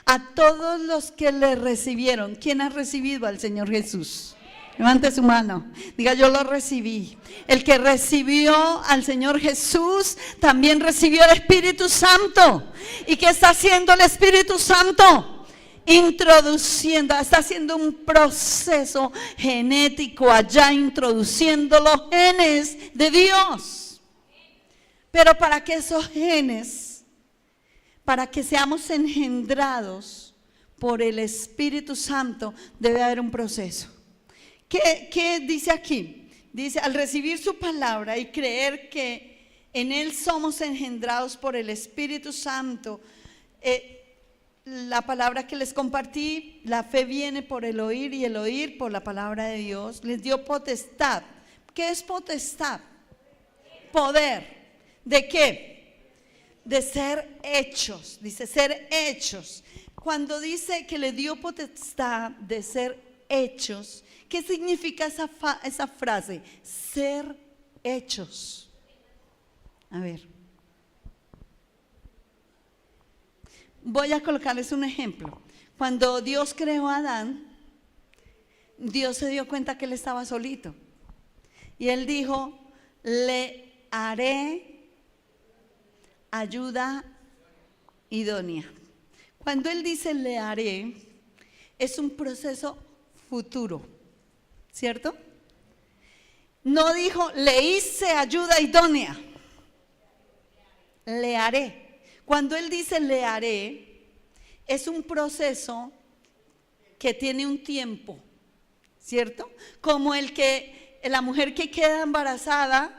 A todos los que le recibieron. ¿Quién ha recibido al Señor Jesús? Levante su mano, diga yo lo recibí. El que recibió al Señor Jesús también recibió el Espíritu Santo. ¿Y qué está haciendo el Espíritu Santo? Introduciendo, está haciendo un proceso genético allá, introduciendo los genes de Dios. Pero para que esos genes, para que seamos engendrados por el Espíritu Santo, debe haber un proceso. ¿Qué dice aquí? Dice, al recibir su palabra y creer que en Él somos engendrados por el Espíritu Santo, la palabra que les compartí, la fe viene por el oír y el oír por la palabra de Dios. Les dio potestad. ¿Qué es potestad? Poder. ¿De qué? De ser hechos. Dice ser hechos. Cuando dice que le dio potestad de ser hechos, ¿qué significa esa frase? Ser hechos. A ver. Voy a colocarles un ejemplo. Cuando Dios creó a Adán, Dios se dio cuenta que él estaba solito. Y él dijo, le haré ayuda idónea. Cuando él dice le haré, es un proceso futuro, ¿cierto? No dijo, le hice ayuda idónea. Le haré. Cuando él dice le haré, es un proceso que tiene un tiempo, ¿cierto? Como la mujer que queda embarazada,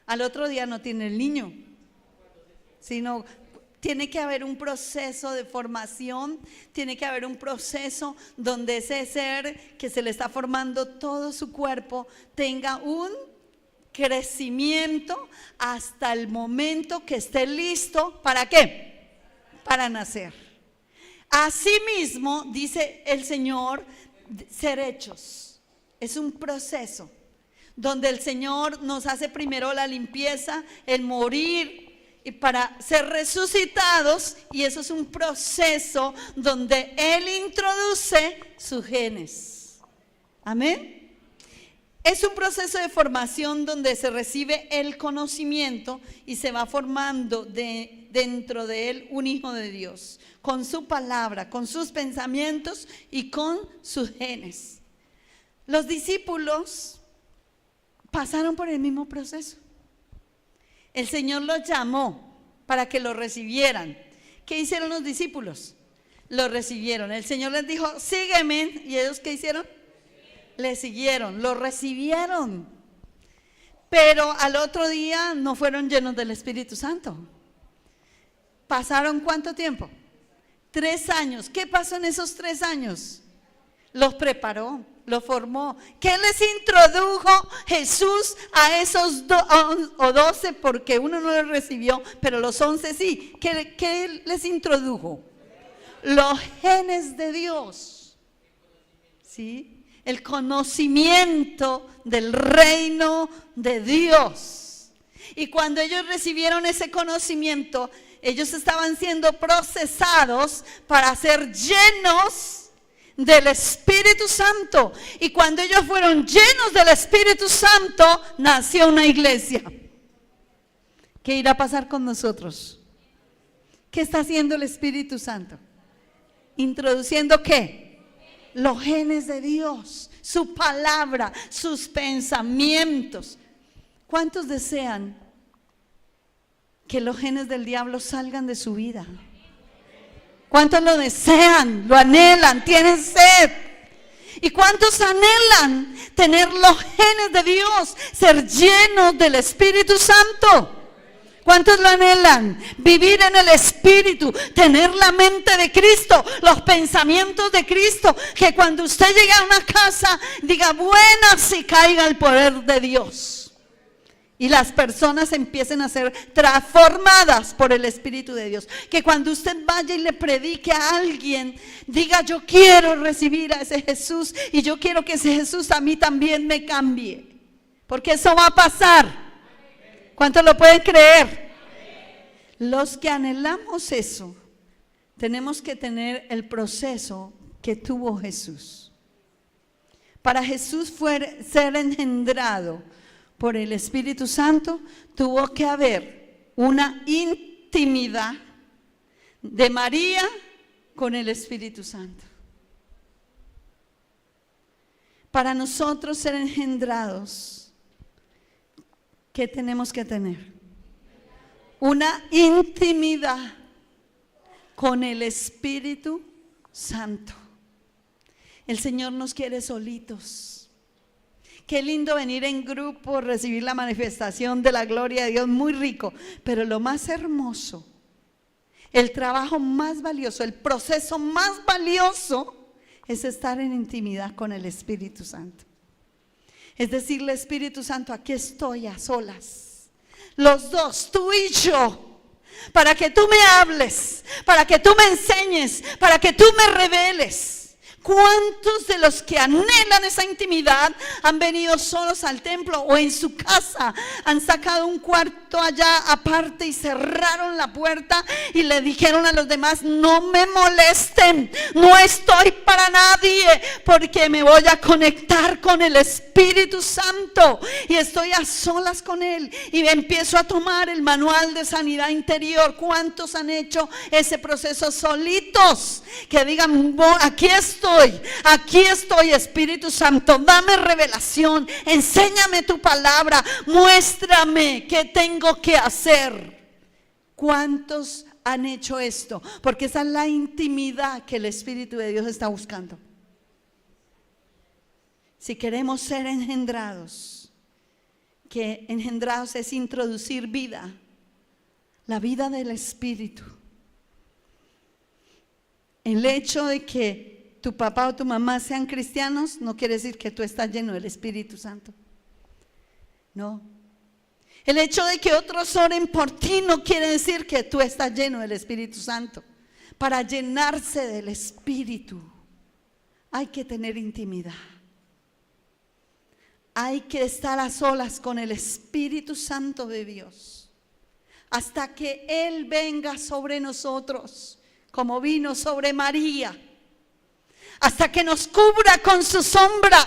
al otro día no tiene el niño, sino tiene que haber un proceso de formación, tiene que haber un proceso donde ese ser que se le está formando todo su cuerpo tenga un crecimiento hasta el momento que esté listo. ¿Para qué? Para nacer. Asimismo, dice el Señor, ser hechos. Es un proceso donde el Señor nos hace primero la limpieza, el morir, y para ser resucitados, y eso es un proceso donde Él introduce sus genes. Amén. Es un proceso de formación donde se recibe el conocimiento y se va formando dentro de él un hijo de Dios, con su palabra, con sus pensamientos y con sus genes. Los discípulos pasaron por el mismo proceso. El Señor los llamó para que lo recibieran. ¿Qué hicieron los discípulos? Lo recibieron. El Señor les dijo, sígueme. ¿Y ellos qué hicieron? Le siguieron, lo recibieron. Pero al otro día no fueron llenos del Espíritu Santo. ¿Pasaron cuánto tiempo? 3 años. ¿Qué pasó en esos 3 años? Los preparó, los formó. ¿Qué les introdujo Jesús a esos 12? Porque uno no los recibió, pero los 11 sí. ¿Qué les introdujo? Los genes de Dios. ¿Sí? El conocimiento del reino de Dios. Y cuando ellos recibieron ese conocimiento, ellos estaban siendo procesados para ser llenos del Espíritu Santo. Y cuando ellos fueron llenos del Espíritu Santo, nació una iglesia. ¿Qué irá a pasar con nosotros? ¿Qué está haciendo el Espíritu Santo? ¿Introduciendo qué? Los genes de Dios, su palabra, sus pensamientos. ¿Cuántos desean que los genes del diablo salgan de su vida? ¿Cuántos lo desean, lo anhelan, tienen sed? ¿Y cuántos anhelan tener los genes de Dios, ser llenos del Espíritu Santo? ¿Cuántos lo anhelan? Vivir en el Espíritu, tener la mente de Cristo, los pensamientos de Cristo, que cuando usted llegue a una casa diga buenas y caiga el poder de Dios. Y las personas empiecen a ser transformadas por el Espíritu de Dios. Que cuando usted vaya y le predique a alguien, diga yo quiero recibir a ese Jesús y yo quiero que ese Jesús a mí también me cambie. Porque eso va a pasar. ¿Cuántos lo pueden creer? Los que anhelamos eso, tenemos que tener el proceso que tuvo Jesús. Para Jesús ser engendrado por el Espíritu Santo, tuvo que haber una intimidad de María con el Espíritu Santo. Para nosotros ser engendrados, ¿qué tenemos que tener? Una intimidad con el Espíritu Santo. El Señor nos quiere solitos. Qué lindo venir en grupo, recibir la manifestación de la gloria de Dios, muy rico. Pero lo más hermoso, el trabajo más valioso, el proceso más valioso es estar en intimidad con el Espíritu Santo. Es decirle, Espíritu Santo, aquí estoy a solas, los dos, tú y yo, para que tú me hables, para que tú me enseñes, para que tú me reveles. ¿Cuántos de los que anhelan esa intimidad han venido solos al templo o en su casa, han sacado un cuarto cuarto allá aparte y cerraron la puerta y le dijeron a los demás: no me molesten, no estoy para nadie, porque me voy a conectar con el Espíritu Santo y estoy a solas con Él. Y empiezo a tomar el manual de sanidad interior. ¿Cuántos han hecho ese proceso solitos? Que digan: aquí estoy, Espíritu Santo, dame revelación, enséñame tu palabra, muéstrame qué tengo que hacer. ¿Cuántos han hecho esto? Porque esa es la intimidad que el Espíritu de Dios está buscando. Si queremos ser engendrados, que engendrados es introducir vida, la vida del Espíritu. El hecho de que tu papá o tu mamá sean cristianos no quiere decir que tú estás lleno del Espíritu Santo. No. El hecho de que otros oren por ti no quiere decir que tú estás lleno del Espíritu Santo. Para llenarse del Espíritu hay que tener intimidad. Hay que estar a solas con el Espíritu Santo de Dios hasta que Él venga sobre nosotros, como vino sobre María, hasta que nos cubra con su sombra,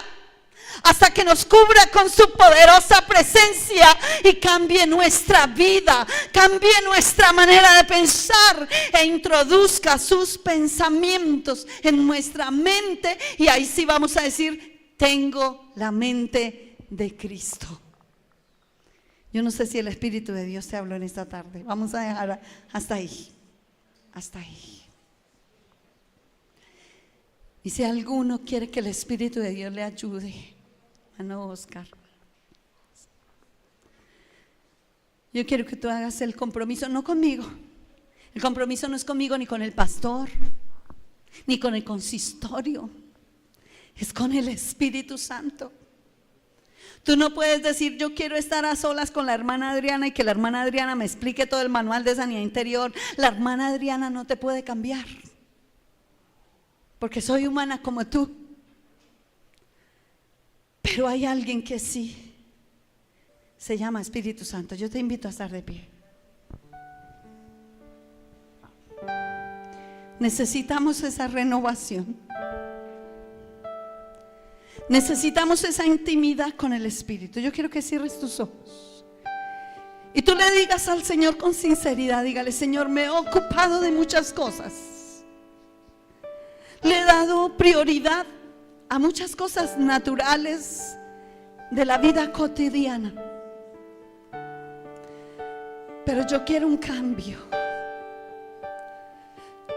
hasta que nos cubra con su poderosa presencia y cambie nuestra vida, cambie nuestra manera de pensar e introduzca sus pensamientos en nuestra mente. Y ahí sí vamos a decir: tengo la mente de Cristo. Yo no sé si el Espíritu de Dios te habló en esta tarde. Vamos a dejar hasta ahí. Hasta ahí. Y si alguno quiere que el Espíritu de Dios le ayude, hermano Oscar, yo quiero que tú hagas el compromiso, no conmigo. El compromiso no es conmigo ni con el pastor, ni con el consistorio. Es con el Espíritu Santo. Tú no puedes decir: yo quiero estar a solas con la hermana Adriana y que la hermana Adriana me explique todo el manual de sanidad interior. La hermana Adriana no te puede cambiar, porque soy humana como tú. Pero hay alguien que sí. Se llama Espíritu Santo. Yo te invito a estar de pie. Necesitamos esa renovación. Necesitamos esa intimidad con el Espíritu. Yo quiero que cierres tus ojos y tú le digas al Señor con sinceridad. Dígale: Señor, me he ocupado de muchas cosas. Le he dado prioridad a muchas cosas naturales de la vida cotidiana. Pero yo quiero un cambio.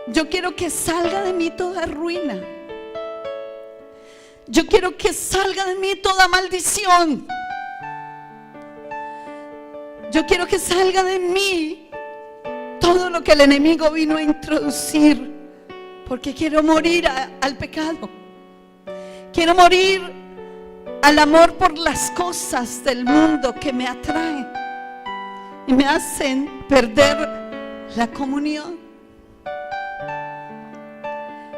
Yo quiero que salga de mí toda ruina. Yo quiero que salga de mí toda maldición. Yo quiero que salga de mí todo lo que el enemigo vino a introducir, porque quiero morir al pecado. Quiero morir al amor por las cosas del mundo que me atraen y me hacen perder la comunión.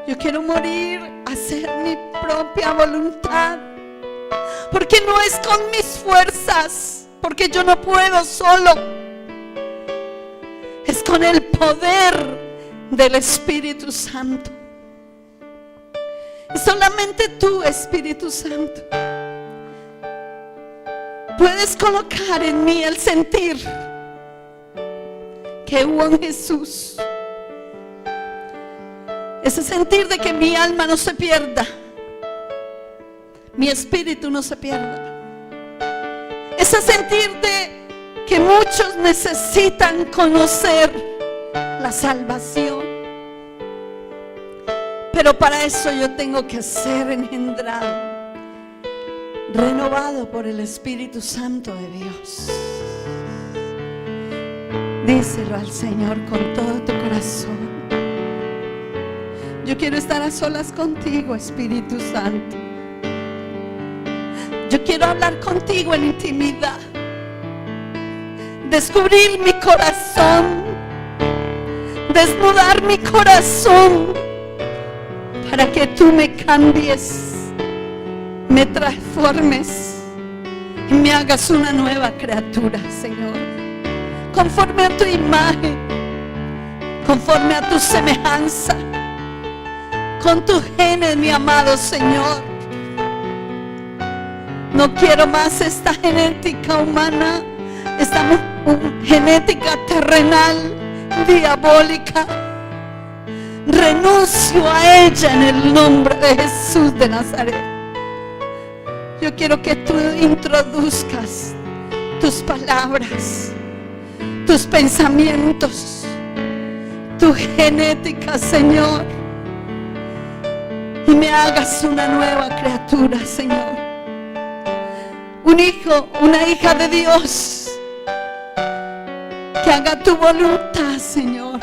Yo quiero morir a hacer mi propia voluntad, porque no es con mis fuerzas, porque yo no puedo solo. Es con el poder del Espíritu Santo. Y solamente tú, Espíritu Santo, puedes colocar en mí el sentir que hubo en Jesús. Ese sentir de que mi alma no se pierda, mi espíritu no se pierda. Ese sentir de que muchos necesitan conocer la salvación. Pero para eso yo tengo que ser engendrado, renovado por el Espíritu Santo de Dios. Díselo al Señor con todo tu corazón. Yo quiero estar a solas contigo, Espíritu Santo. Yo quiero hablar contigo en intimidad, descubrir mi corazón, desnudar mi corazón, para que tú me cambies, me transformes y me hagas una nueva criatura, Señor. conforme a tu imagen, conforme a tu semejanza, con tus genes, mi amado Señor. No quiero más esta genética humana, esta genética terrenal, diabólica. Renuncio a ella en el nombre de Jesús de Nazaret. Yo quiero que tú introduzcas tus palabras, tus pensamientos, tu genética, Señor, y me hagas una nueva criatura, Señor. Un hijo, una hija de Dios, que haga tu voluntad, Señor.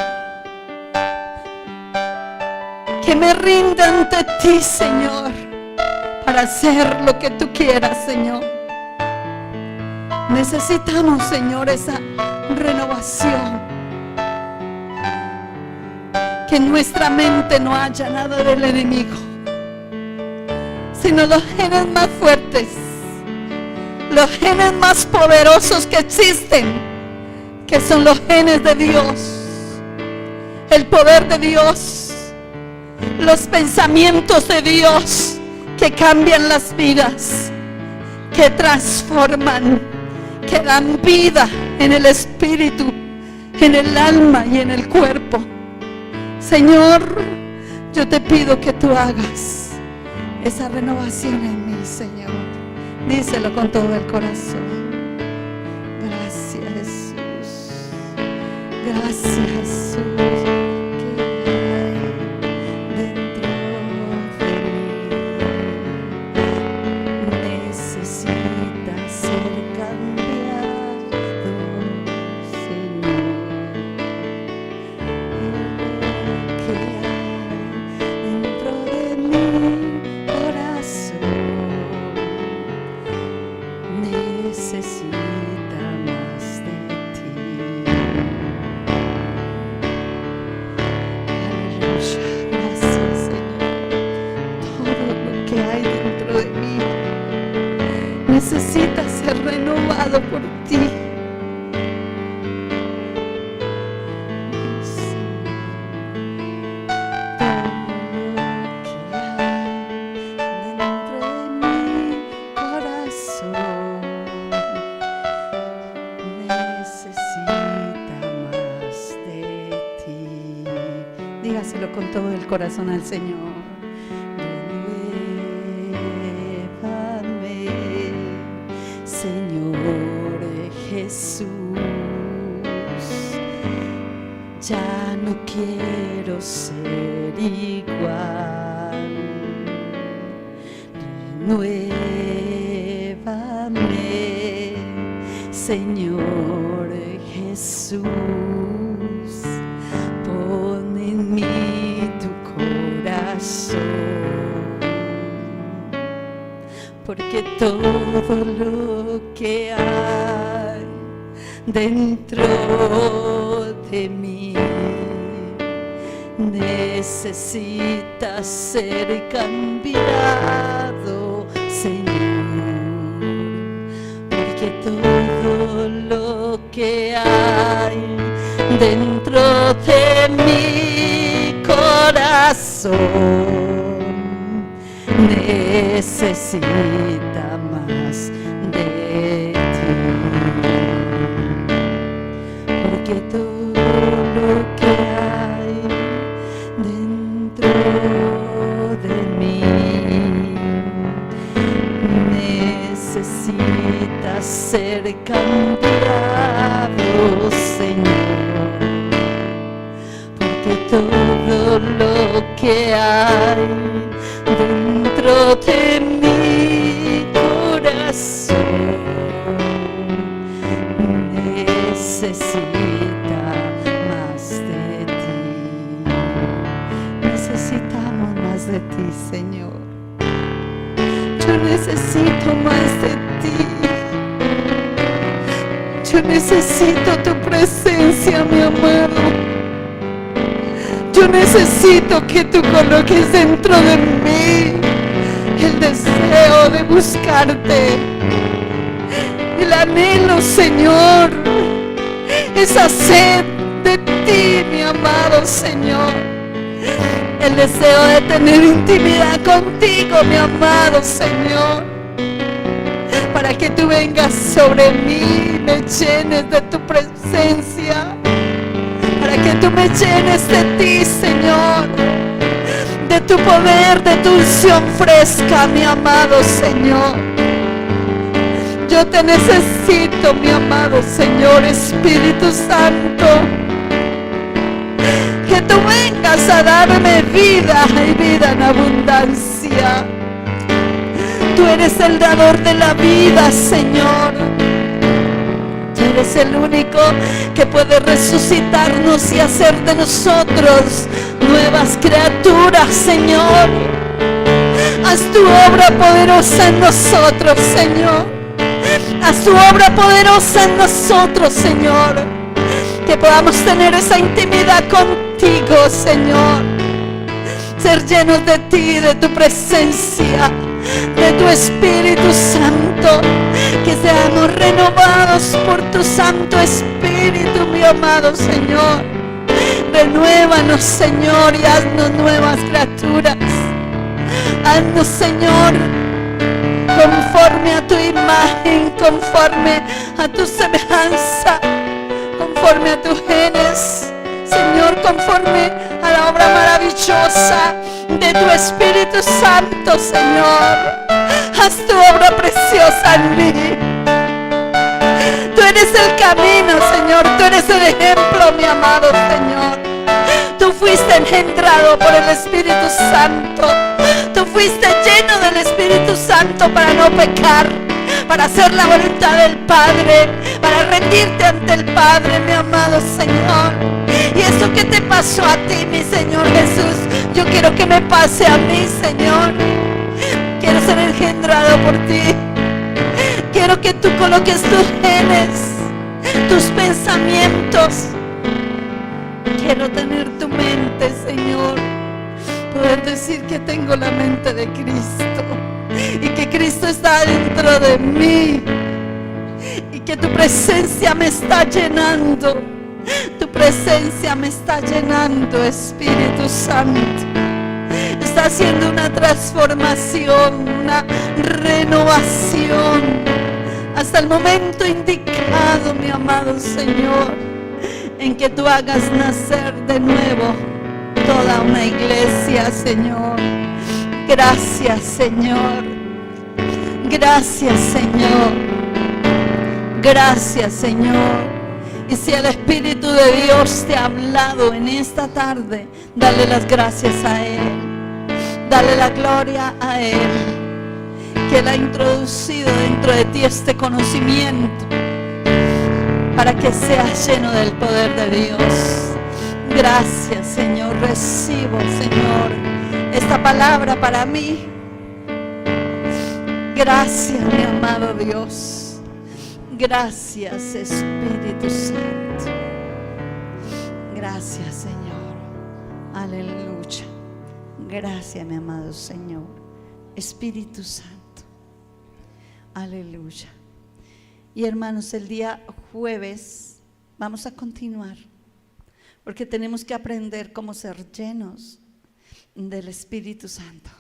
Que me rinda ante ti, Señor, para hacer lo que tú quieras, Señor. Necesitamos, Señor, esa renovación. Que en nuestra mente no haya nada del enemigo, sino los genes más fuertes, los genes más poderosos que existen, que son los genes de Dios, el poder de Dios, los pensamientos de Dios que cambian las vidas, que transforman, que dan vida en el espíritu, en el alma y en el cuerpo. Señor, yo te pido que tú hagas esa renovación en mí, Señor. Díselo con todo el corazón. Gracias, Jesús. Gracias, Jesús. Necesita ser renovado por ti. Dígaselo con todo el corazón al Señor. Señor Jesús, ya no quiero ser igual. Renuévame, Señor Jesús, pon en mí tu corazón. Porque todo lo que hay dentro de mí necesita ser cambiado, Señor. Porque todo lo que hay dentro de mi corazón necesita más de ti. Porque todo lo que hay dentro de mí necesita ser cambiado, Señor. Porque todo lo que hay dentro de mi corazón necesita más de ti. Necesitamos más de ti, Señor. Yo necesito más de ti. Yo necesito tu presencia, mi amado. Yo necesito que tú coloques dentro de mí el deseo de buscarte, el anhelo, Señor, esa sed de ti, mi amado Señor. El deseo de tener intimidad contigo, mi amado Señor. Para que tú vengas sobre mí, me llenes de tu presencia. Para que tú me llenes de ti, Señor. De tu poder, de tu unción fresca, mi amado Señor. Yo te necesito, mi amado Señor, Espíritu Santo. Que tú vengas a darme vida y vida en abundancia. Tú eres el dador de la vida, Señor. Tú eres el único que puede resucitarnos y hacer de nosotros nuevas criaturas, Señor. Haz tu obra poderosa en nosotros, Señor. Haz tu obra poderosa en nosotros, Señor. Que podamos tener esa intimidad contigo, Señor. Ser llenos de ti, de tu presencia, de tu Espíritu Santo. Que seamos renovados por tu Santo Espíritu, mi amado Señor. Renuévanos, Señor, y haznos nuevas criaturas. Haznos, Señor, conforme a tu imagen, conforme a tu semejanza, conforme a tus genes, Señor, conforme a la obra maravillosa de tu Espíritu Santo, Señor. Haz tu obra preciosa en mí. Tú eres el camino, Señor. Tú eres el ejemplo, mi amado Señor. Tú fuiste engendrado por el Espíritu Santo. Tú fuiste lleno del Espíritu Santo para no pecar, para hacer la voluntad del Padre, para rendirte ante el Padre, mi amado Señor. Y eso que te pasó a ti, mi Señor Jesús, yo quiero que me pase a mí, Señor. Quiero ser engendrado por ti. Quiero que tú coloques tus genes, tus pensamientos. Quiero tener tu mente, Señor. Poder decir que tengo la mente de Cristo y que Cristo está dentro de mí y que tu presencia me está llenando. Tu presencia me está llenando, Espíritu Santo. Está haciendo una transformación, una renovación hasta el momento indicado, mi amado Señor, en que tú hagas nacer de nuevo toda una iglesia, Señor. Gracias, Señor. Gracias, Señor. Gracias, Señor. Y si el Espíritu de Dios te ha hablado en esta tarde, dale las gracias a Él. Dale la gloria a Él, que Él ha introducido dentro de ti este conocimiento para que seas lleno del poder de Dios. Gracias, Señor. Recibo, Señor, esta palabra para mí. Gracias, mi amado Dios. Gracias, Espíritu Santo. Gracias, Señor. Aleluya. Gracias, mi amado Señor. Espíritu Santo. Aleluya. Y hermanos, el día jueves vamos a continuar, porque tenemos que aprender cómo ser llenos del Espíritu Santo.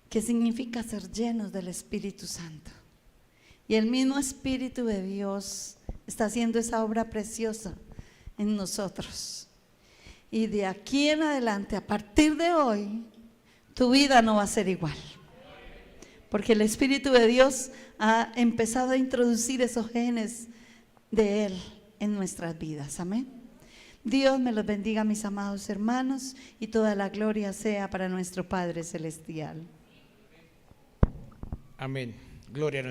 ¿Qué significa ser llenos del Espíritu Santo? Y el mismo Espíritu de Dios está haciendo esa obra preciosa en nosotros. Y de aquí en adelante, a partir de hoy, tu vida no va a ser igual. Porque el Espíritu de Dios ha empezado a introducir esos genes de Él en nuestras vidas. Amén. Dios me los bendiga, mis amados hermanos, y toda la gloria sea para nuestro Padre Celestial. Amén. Gloria a